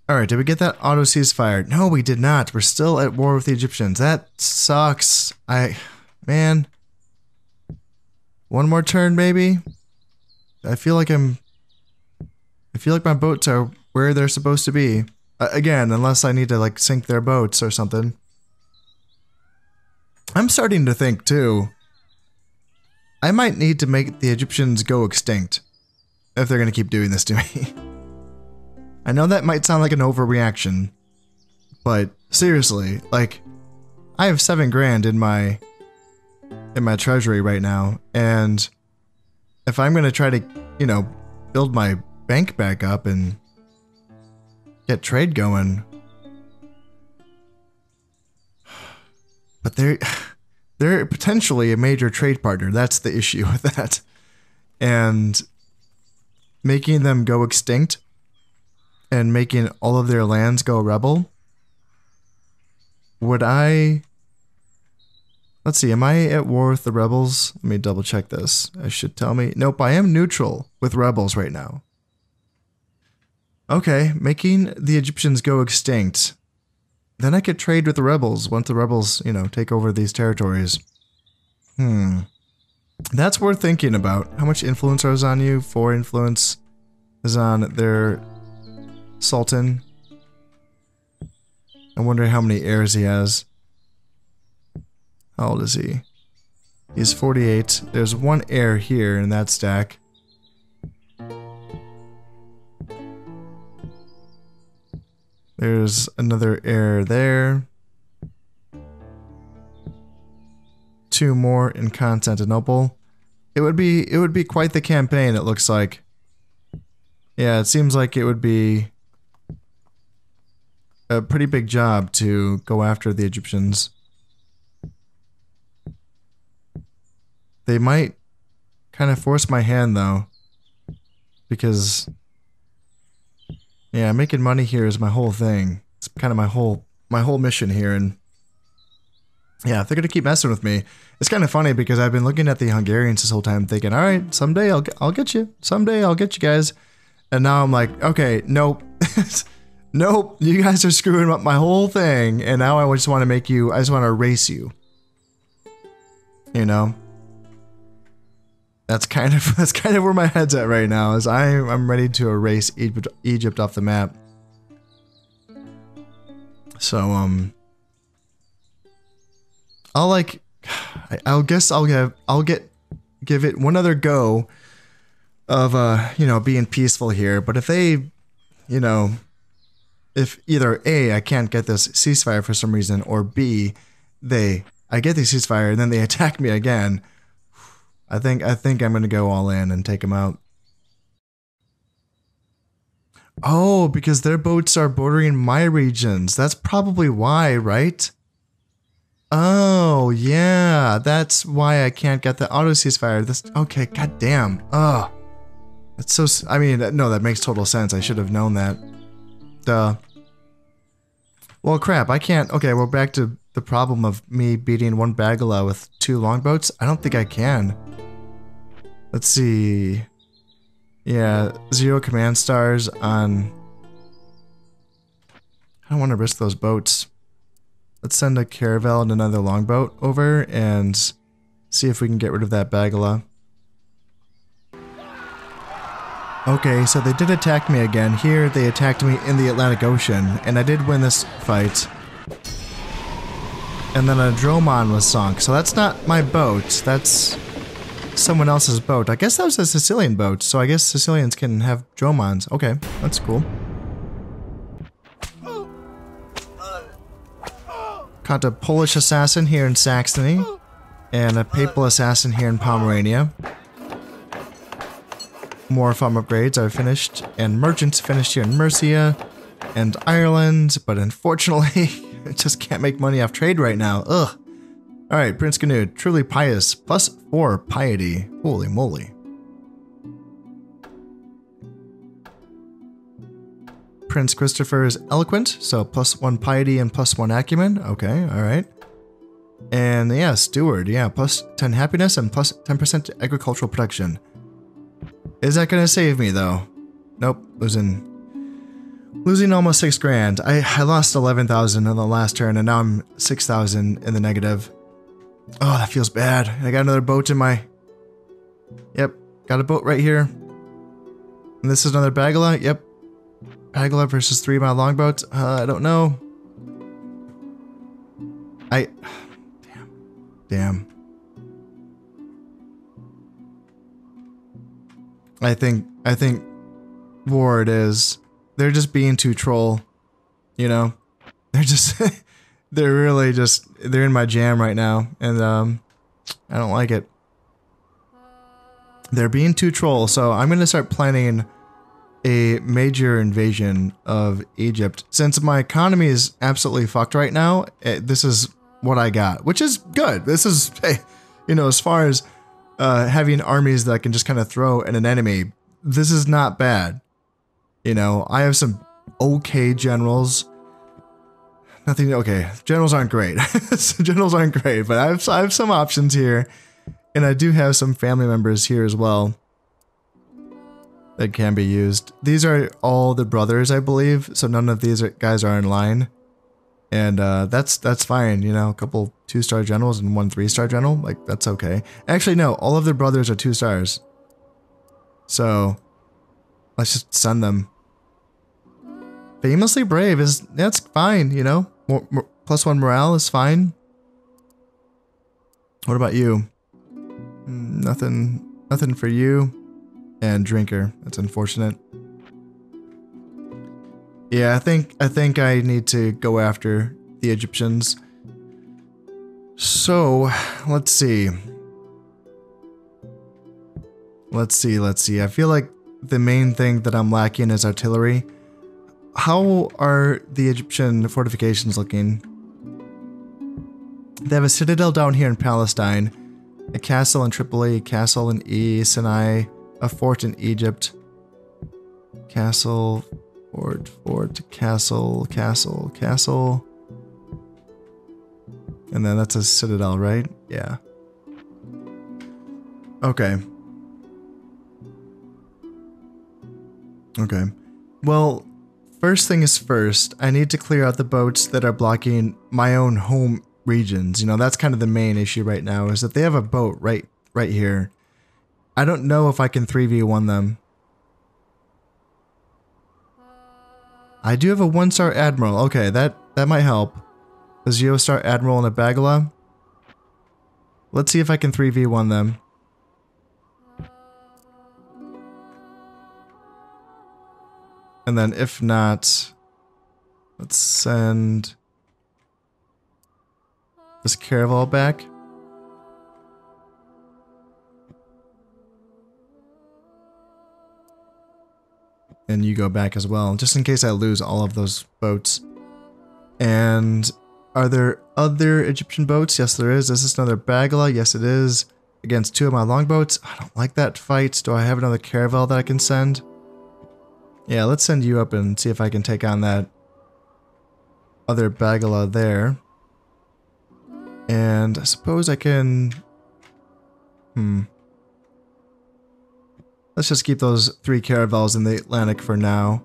Alright, did we get that auto ceasefire? No, we did not. We're still at war with the Egyptians. That sucks. Man. One more turn, maybe? I feel like my boats are where they're supposed to be. Again, unless I need to, like, sink their boats or something. I'm starting to think, too, I might need to make the Egyptians go extinct if they're going to keep doing this to me. I know that might sound like an overreaction, but seriously, like, I have 7 grand in my treasury right now, and if I'm going to try to, you know, build my bank back up and get trade going, but they're potentially a major trade partner. That's the issue with that. And making them go extinct and making all of their lands go rebel. Let's see, am I at war with the rebels? Let me double check this. I should tell me. Nope, I am neutral with rebels right now. Okay, making the Egyptians go extinct. Then I could trade with the rebels once the rebels, you know, take over these territories. That's worth thinking about. How much influence is on you? 4 influence is on their sultan. I wonder how many heirs he has. How old is he? He's 48. There's 1 heir here in that stack. There's another heir there. 2 more in Constantinople. It would be quite the campaign, it looks like. Yeah, it seems like it would be a pretty big job to go after the Egyptians. They might kind of force my hand though, because yeah, making money here is my whole thing. It's kind of my whole mission here, and yeah, if they're gonna keep messing with me, it's kind of funny because I've been looking at the Hungarians this whole time, thinking, all right, someday I'll get you. Someday I'll get you guys. And now I'm like, okay, nope, nope. You guys are screwing up my whole thing, and now I just want to make you. I just want to erase you. You know. That's kind of where my head's at right now. Is I'm ready to erase Egypt off the map. So I'll give it one other go of you know, being peaceful here. But if they, you know, if either A, I can't get this ceasefire for some reason, or B, I get the ceasefire and then they attack me again, I think I'm gonna go all in and take them out. Oh, because their boats are bordering my regions. That's probably why, right? Oh, yeah. That's why I can't get the auto ceasefire. This okay, goddamn. Ugh. That's so, I mean, no, that makes total sense. I should have known that. Duh. Well, crap, I can't. Okay, we're back to the problem of me beating 1 Bagala with 2 longboats. I don't think I can. Let's see. Yeah, 0 command stars on... I don't want to risk those boats. Let's send a caravel and another longboat over and see if we can get rid of that Bagala. Okay, so they did attack me again. Here, they attacked me in the Atlantic Ocean, and I did win this fight. And then a Dromon was sunk, so that's not my boat. That's someone else's boat. I guess that was a Sicilian boat, so I guess Sicilians can have Dromons. Okay, that's cool. Caught a Polish assassin here in Saxony, and a Papal assassin here in Pomerania. More farm upgrades are finished, and merchants finished here in Mercia and Ireland, but unfortunately, I just can't make money off trade right now. Ugh. Alright, Prince Canute, truly pious, +4 piety. Holy moly. Prince Christopher is eloquent, so +1 piety and +1 acumen. Okay, alright. And yeah, steward, yeah, +10 happiness and +10% agricultural production. Is that gonna save me though? Nope, losing almost 6 grand. I lost 11,000 in the last turn, and now I'm 6,000 in the negative. Oh, that feels bad. I got another boat in my... Yep, got a boat right here. And this is another Bagala. Yep. Bagala versus 3 mile longboats. I don't know. Damn. I think war it is. They're just being too troll. You know? They're just... they're really just... They're in my jam right now. And, I don't like it. They're being too troll, so I'm gonna start planning a major invasion of Egypt. Since my economy is absolutely fucked right now, this is what I got, which is good. This is, hey, you know, as far as having armies that I can just kind of throw at an enemy, this is not bad. You know, I have some okay generals. Nothing, okay, generals aren't great. Generals aren't great, but I have some options here. And I do have some family members here as well that can be used. These are all the brothers, I believe, so none of these guys are in line. And that's fine, you know, a couple 2-star generals and 1 3-star general, like, that's okay. Actually, no, all of their brothers are 2 stars. So, let's just send them. Famously brave that's fine, you know, +1 morale is fine. What about you? Nothing for you. And drinker. That's unfortunate. Yeah, I think I need to go after the Egyptians. So, let's see. Let's see. I feel like the main thing that I'm lacking is artillery. How are the Egyptian fortifications looking? They have a citadel down here in Palestine. A castle in Tripoli, a castle in Sinai, a fort in Egypt. Castle, fort, castle. And then that's a citadel, right? Yeah. Okay. Okay. Well, first thing is first, I need to clear out the boats that are blocking my own home regions. You know, that's kind of the main issue right now, is that they have a boat right here. I don't know if I can 3v1 them. I do have a 1-star admiral. Okay, that might help. A 0-star admiral and a Bagala. Let's see if I can 3v1 them. And then if not, let's send this caravel back. And you go back as well, just in case I lose all of those boats. And are there other Egyptian boats? Yes, there is. Is this another Bagala? Yes, it is. Against 2 of my longboats. I don't like that fight. Do I have another caravel that I can send? Yeah, let's send you up and see if I can take on that other Bagala there. And I suppose I can... Let's just keep those 3 caravels in the Atlantic for now.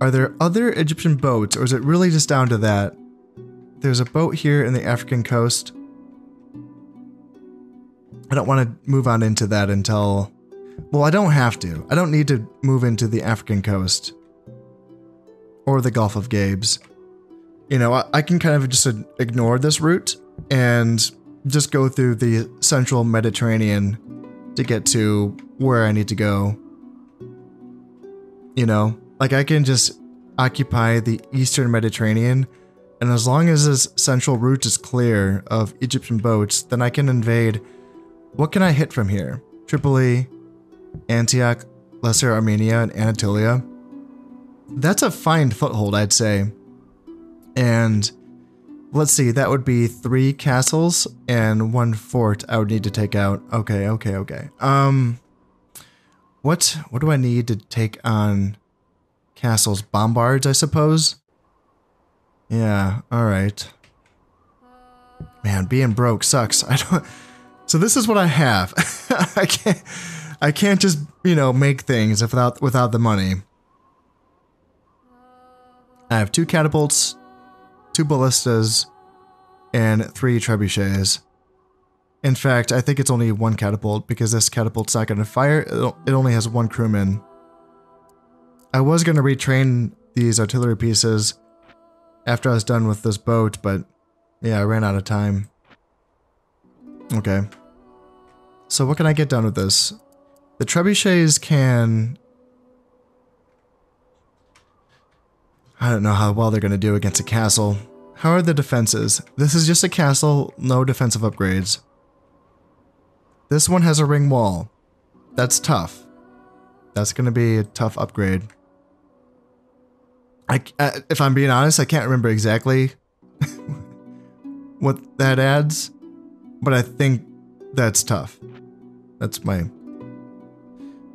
Are there other Egyptian boats, or is it really just down to that? There's a boat here in the African coast. I don't want to move on into that until... Well, I don't have to. I don't need to move into the African coast. Or the Gulf of Gabes. You know, I can kind of just ignore this route and just go through the central Mediterranean to get to where I need to go. You know, like I can just occupy the eastern Mediterranean, and as long as this central route is clear of Egyptian boats, then I can invade. What can I hit from here? Tripoli, Antioch, Lesser Armenia, and Anatolia. That's a fine foothold, I'd say. And let's see, that would be 3 castles and 1 fort I would need to take out. Okay. What do I need to take on castles? Bombards, I suppose? Yeah, alright. Man, being broke sucks. So this is what I have. I can't just, you know, make things without the money. I have 2 catapults, 2 ballistas, and 3 trebuchets. In fact, I think it's only 1 catapult because this catapult's not going to fire. It only has 1 crewman. I was going to retrain these artillery pieces after I was done with this boat, but yeah, I ran out of time. Okay. So what can I get done with this? The trebuchets can... I don't know how well they're going to do against a castle. How are the defenses? This is just a castle, no defensive upgrades. This one has a ring wall. That's tough. That's going to be a tough upgrade. If I'm being honest, I can't remember exactly what that adds, but I think that's tough. That's my...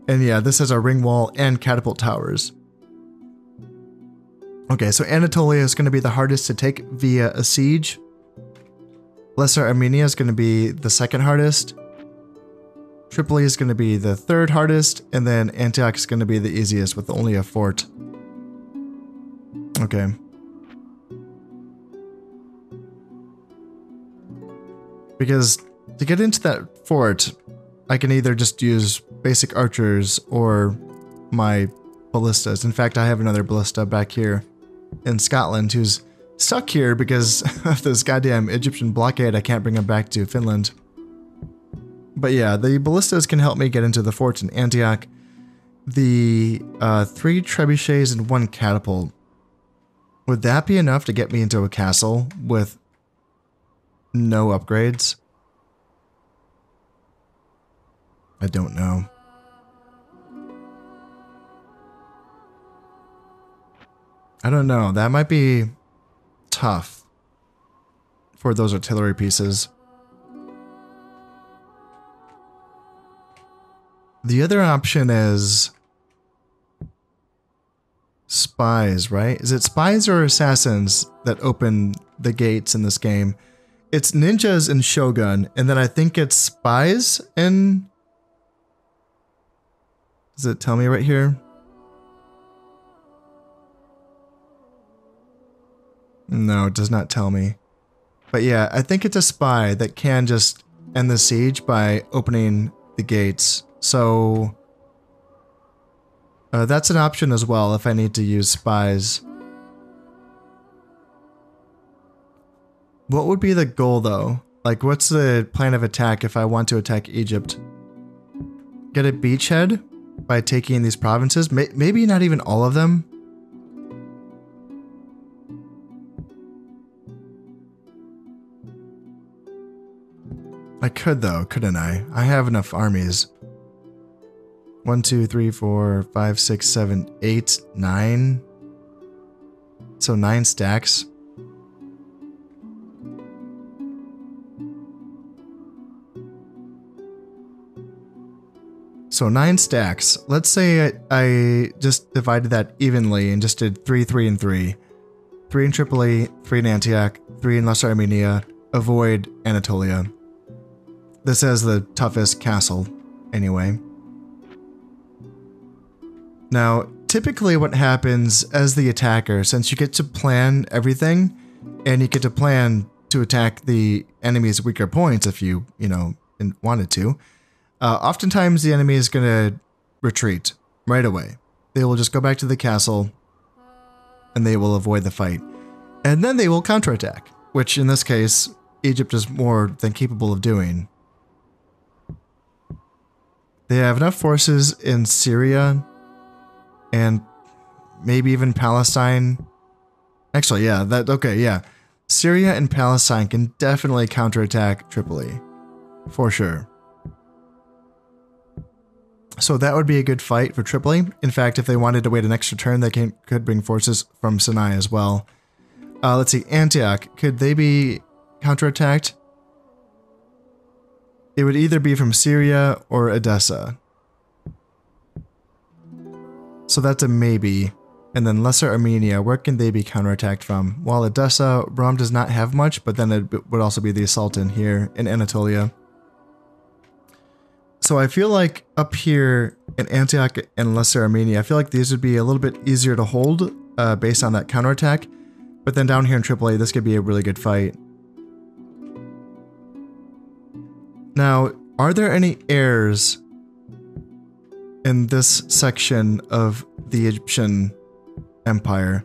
And yeah, this has a ring wall and catapult towers. Okay, so Anatolia is going to be the hardest to take via a siege. Lesser Armenia is going to be the 2nd hardest. Tripoli is going to be the 3rd hardest, and then Antioch is going to be the easiest with only a fort. Okay. Because to get into that fort, I can either just use basic archers or my ballistas. In fact, I have another ballista back here in Scotland who's stuck here because of this goddamn Egyptian blockade. I can't bring him back to Finland. But yeah, the ballistas can help me get into the fort in Antioch. The 3 trebuchets and 1 catapult. Would that be enough to get me into a castle with no upgrades? I don't know. I don't know. That might be tough for those artillery pieces. The other option is spies, right? Is it spies or assassins that open the gates in this game? It's ninjas and shogun, and then I think it's spies and... Does it tell me right here? No, it does not tell me. But yeah, I think it's a spy that can just end the siege by opening the gates. So that's an option as well if I need to use spies. What would be the goal though? Like, what's the plan of attack if I want to attack Egypt? Get a beachhead by taking these provinces? Maybe not even all of them? I could though, couldn't I? I have enough armies. 1, 2, 3, 4, 5, 6, 7, 8, 9. So 9 stacks. So 9 stacks. Let's say I just divided that evenly and just did 3, 3, and 3. 3 in Tripoli, 3 in Antioch, 3 in Lesser Armenia, avoid Anatolia. This has the toughest castle, anyway. Now, typically what happens as the attacker, since you get to plan everything, and you get to plan to attack the enemy's weaker points if you wanted to, Oftentimes the enemy is going to retreat right away. They will just go back to the castle and they will avoid the fight. And then they will counterattack, which in this case, Egypt is more than capable of doing. They have enough forces in Syria and maybe even Palestine. Actually, yeah, yeah. Syria and Palestine can definitely counterattack Tripoli, for sure. So that would be a good fight for Tripoli. In fact, if they wanted to wait an extra turn, they could bring forces from Sinai as well. Let's see, Antioch, could they be counterattacked? It would either be from Syria or Edessa. So that's a maybe. And then Lesser Armenia, where can they be counterattacked from? Well, Edessa, Rome does not have much, but then it would also be the Sultan here in Anatolia. So I feel like up here in Antioch and Lesser Armenia, I feel like these would be a little bit easier to hold based on that counterattack. But then down here in Tripoli, this could be a really good fight. Now, are there any heirs in this section of the Egyptian empire?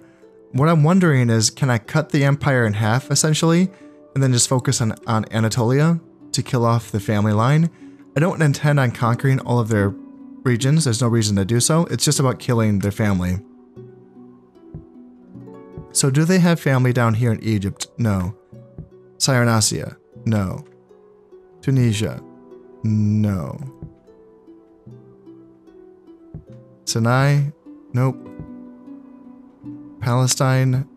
What I'm wondering is, can I cut the empire in half, essentially, and then just focus on Anatolia to kill off the family line? I don't intend on conquering all of their regions. There's no reason to do so. It's just about killing their family. So do they have family down here in Egypt? No. Cyrenaica? No. Tunisia? No. Sinai? Nope. Palestine?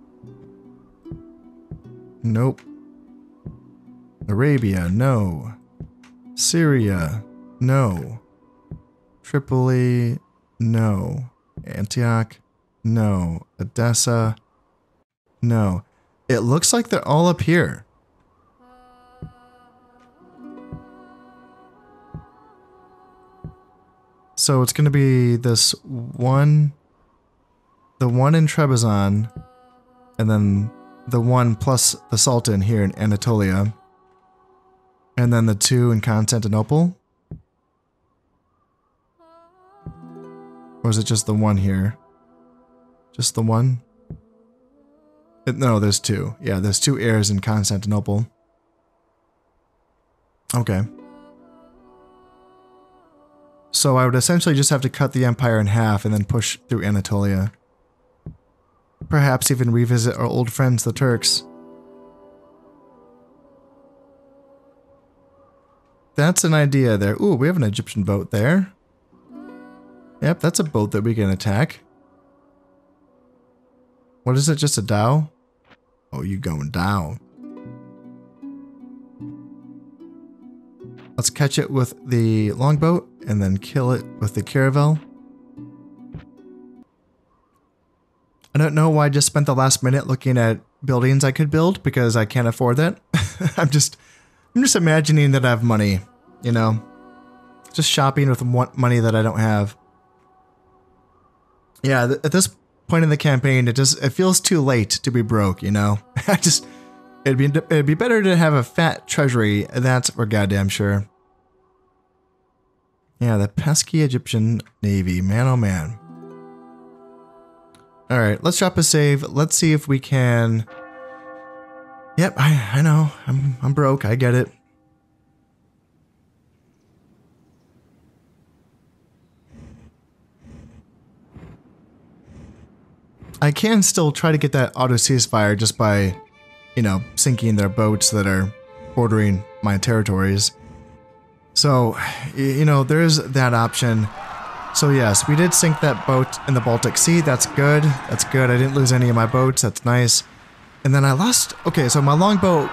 Nope. Arabia? No. Syria? No. Tripoli? No. Antioch? No. Edessa? No. It looks like they're all up here. So it's going to be this one, the one in Trebizond, and then the one plus the Sultan here in Anatolia, and then the two in Constantinople? Or is it just the one here? Just the one? No, there's two. Yeah, there's two heirs in Constantinople. Okay. So I would essentially just have to cut the empire in half and then push through Anatolia. Perhaps even revisit our old friends, the Turks. That's an idea there. Ooh, we have an Egyptian boat there. Yep, that's a boat that we can attack. What is it, just a dhow? Oh, you going down. Let's catch it with the longboat and then kill it with the caravel. I don't know why I just spent the last minute looking at buildings I could build because I can't afford that. I'm just imagining that I have money, you know, just shopping with money that I don't have. Yeah, at this point in the campaign, it feels too late to be broke, you know. It'd be better to have a fat treasury. That's for goddamn sure. Yeah, the pesky Egyptian Navy, man, oh man. All right, let's drop a save. Let's see if we can. Yep, I know. I'm broke. I get it. I can still try to get that auto ceasefire just by, you know, sinking their boats that are bordering my territories. So, you know, there's that option. So yes, we did sink that boat in the Baltic Sea. That's good. That's good. I didn't lose any of my boats. That's nice. And then I lost... Okay, so my longboat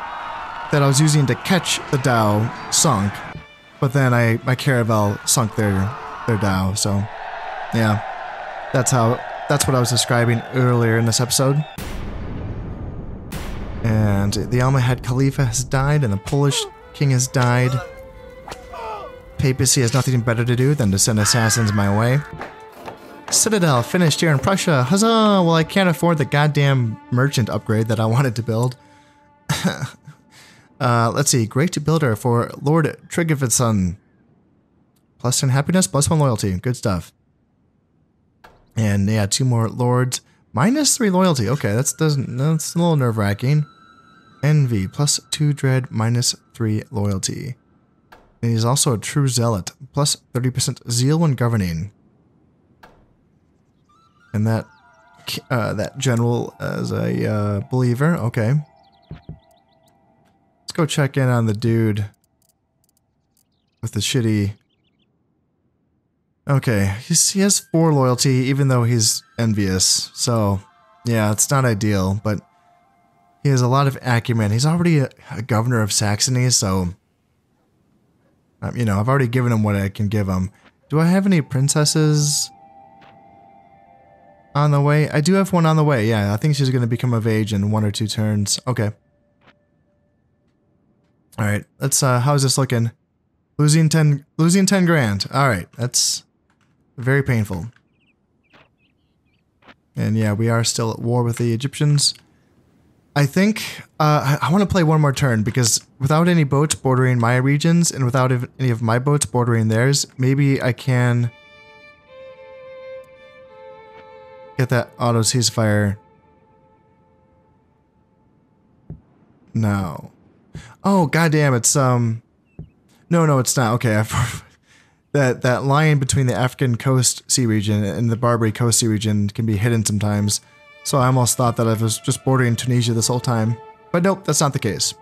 that I was using to catch the dhow sunk. But then my caravel sunk their dhow. So, yeah. That's what I was describing earlier in this episode. And the Almohad Khalifa has died and the Polish king has died. Papacy has nothing better to do than to send assassins my way. Citadel finished here in Prussia. Huzzah! Well, I can't afford the goddamn merchant upgrade that I wanted to build. Let's see. Great builder for Lord Tryggvason. Plus 10 happiness, plus 1 loyalty. Good stuff. And yeah, 2 more lords. Minus 3 loyalty. Okay, that's a little nerve-wracking. Envy, plus 2 dread, minus 3 loyalty. And he's also a true zealot, plus 30% zeal when governing. And that general as a believer. Okay. Let's go check in on the dude with the shitty. Okay, he has 4 loyalty, even though he's envious. So, yeah, it's not ideal, but he has a lot of acumen. He's already a governor of Saxony, so, you know, I've already given him what I can give him. Do I have any princesses on the way? I do have one on the way, yeah. I think she's going to become of age in 1 or 2 turns. Okay. Alright, let's, how's this looking? Losing 10 grand. Alright, that's very painful. And yeah, we are still at war with the Egyptians. I think, I want to play one more turn, because without any boats bordering my regions, and without any of my boats bordering theirs, maybe I can get that auto ceasefire. No. Oh, goddamn, it's, no, it's not. Okay, that line between the African coast sea region and the Barbary coast sea region can be hidden sometimes. So I almost thought that I was just bordering Tunisia this whole time. But nope, that's not the case.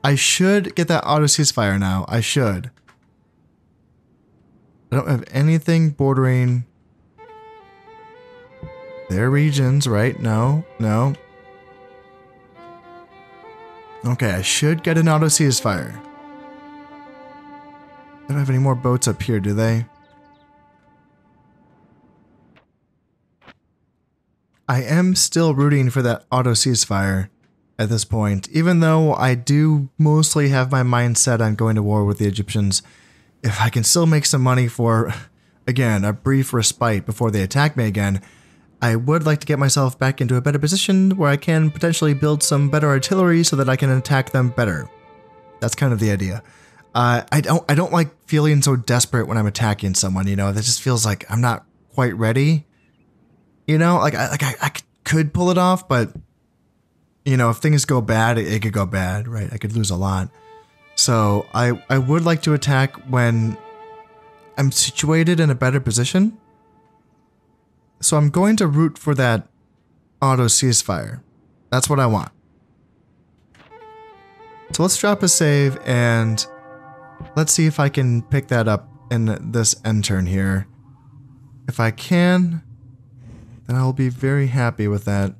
I should get that auto ceasefire now. I should. I don't have anything bordering their regions, right? No, no. Okay, I should get an auto ceasefire. They don't have any more boats up here, do they? I am still rooting for that auto ceasefire at this point, even though I do mostly have my mind set on going to war with the Egyptians. If I can still make some money for, again, a brief respite before they attack me again, I would like to get myself back into a better position where I can potentially build some better artillery so that I can attack them better. That's kind of the idea. I don't like feeling so desperate when I'm attacking someone, you know, that just feels like I'm not quite ready. You know, I could pull it off, but, you know, if things go bad, it could go bad, right? I could lose a lot. So I would like to attack when I'm situated in a better position. So I'm going to root for that auto ceasefire. That's what I want. So let's drop a save and let's see if I can pick that up in this end turn here. If I can, then I'll be very happy with that.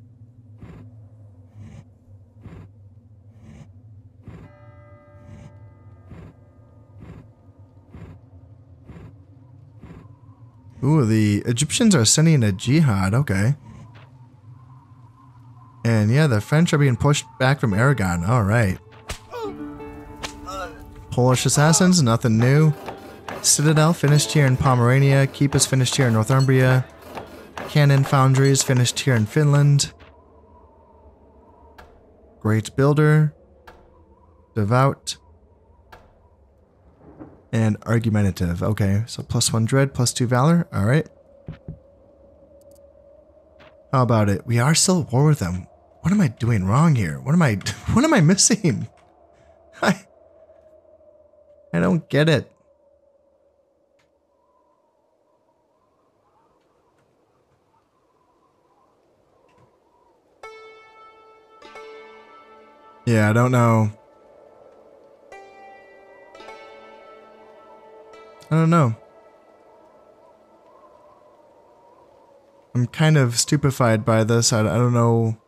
Ooh, the Egyptians are sending a jihad, okay. And yeah, the French are being pushed back from Aragon, alright. Polish assassins, nothing new. Citadel finished here in Pomerania. Keep is finished here in Northumbria. Cannon foundries finished here in Finland. Great builder. Devout. And argumentative. Okay, so +1 dread, +2 valor. Alright. How about it? We are still at war with them. What am I doing wrong here? What am I missing? I don't get it. Yeah, I don't know. I don't know. I'm kind of stupefied by this. I don't know.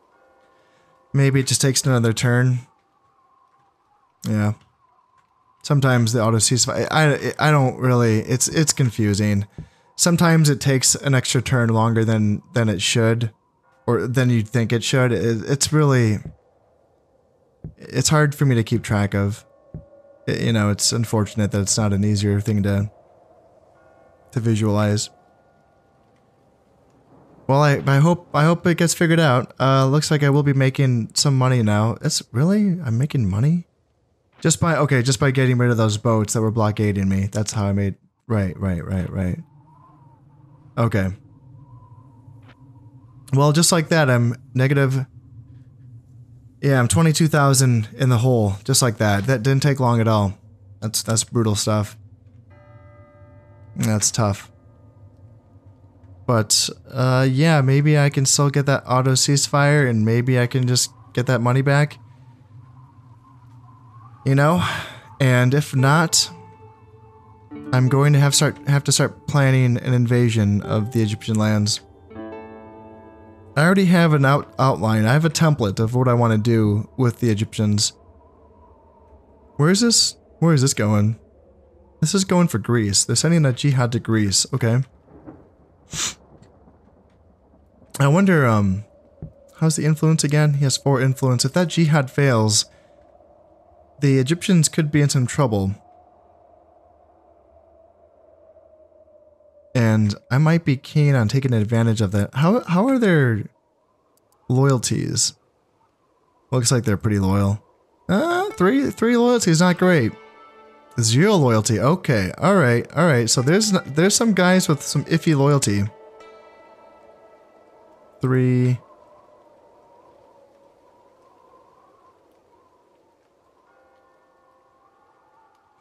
Maybe it just takes another turn. Yeah. Sometimes the auto ceasefire. I don't really. It's confusing. Sometimes it takes an extra turn longer than it should, or than you'd think it should. It's really. It's hard for me to keep track of. You know, it's unfortunate that it's not an easier thing to visualize. Well, I hope it gets figured out. Looks like I will be making some money now. I'm making money? Just by, okay, just by getting rid of those boats that were blockading me. That's how I made, right. Okay. Well, just like that, I'm negative, yeah, I'm 22,000 in the hole, just like that. That didn't take long at all. That's brutal stuff. That's tough. But, yeah, maybe I can still get that auto ceasefire and maybe I can just get that money back. You know? And if not, I'm going to have to start planning an invasion of the Egyptian lands. I already have an outline. I have a template of what I want to do with the Egyptians. Where is this? Where is this going? This is going for Greece. They're sending a jihad to Greece. Okay. I wonder, how's the influence again? He has 4 influence. If that jihad fails, the Egyptians could be in some trouble. And I might be keen on taking advantage of that. How are their loyalties? Looks like they're pretty loyal. Three loyalties, not great. 0 loyalty. Okay, all right. So there's some guys with some iffy loyalty. 3.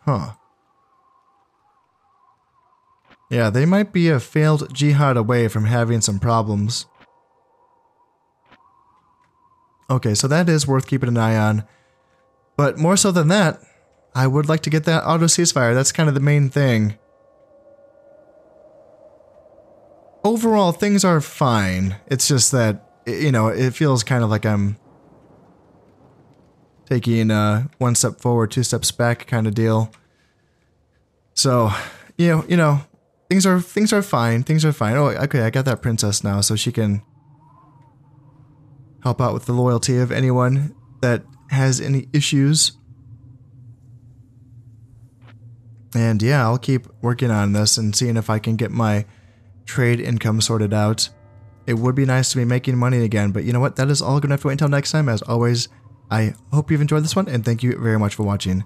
Huh. Yeah, they might be a failed jihad away from having some problems. Okay, so that is worth keeping an eye on. But more so than that, I would like to get that auto ceasefire. That's kind of the main thing. Overall, things are fine. It's just that, you know, it feels kind of like I'm taking 1 step forward, 2 steps back kind of deal. So, you know, things are fine. Things are fine. Oh, okay, I got that princess now, so she can help out with the loyalty of anyone that has any issues. And yeah, I'll keep working on this and seeing if I can get my trade income sorted out. It would be nice to be making money again, but you know what? That is all going to have to wait until next time. As always, I hope you've enjoyed this one, and thank you very much for watching.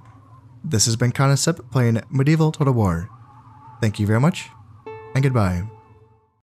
This has been Concept playing Medieval Total War. Thank you very much, and goodbye.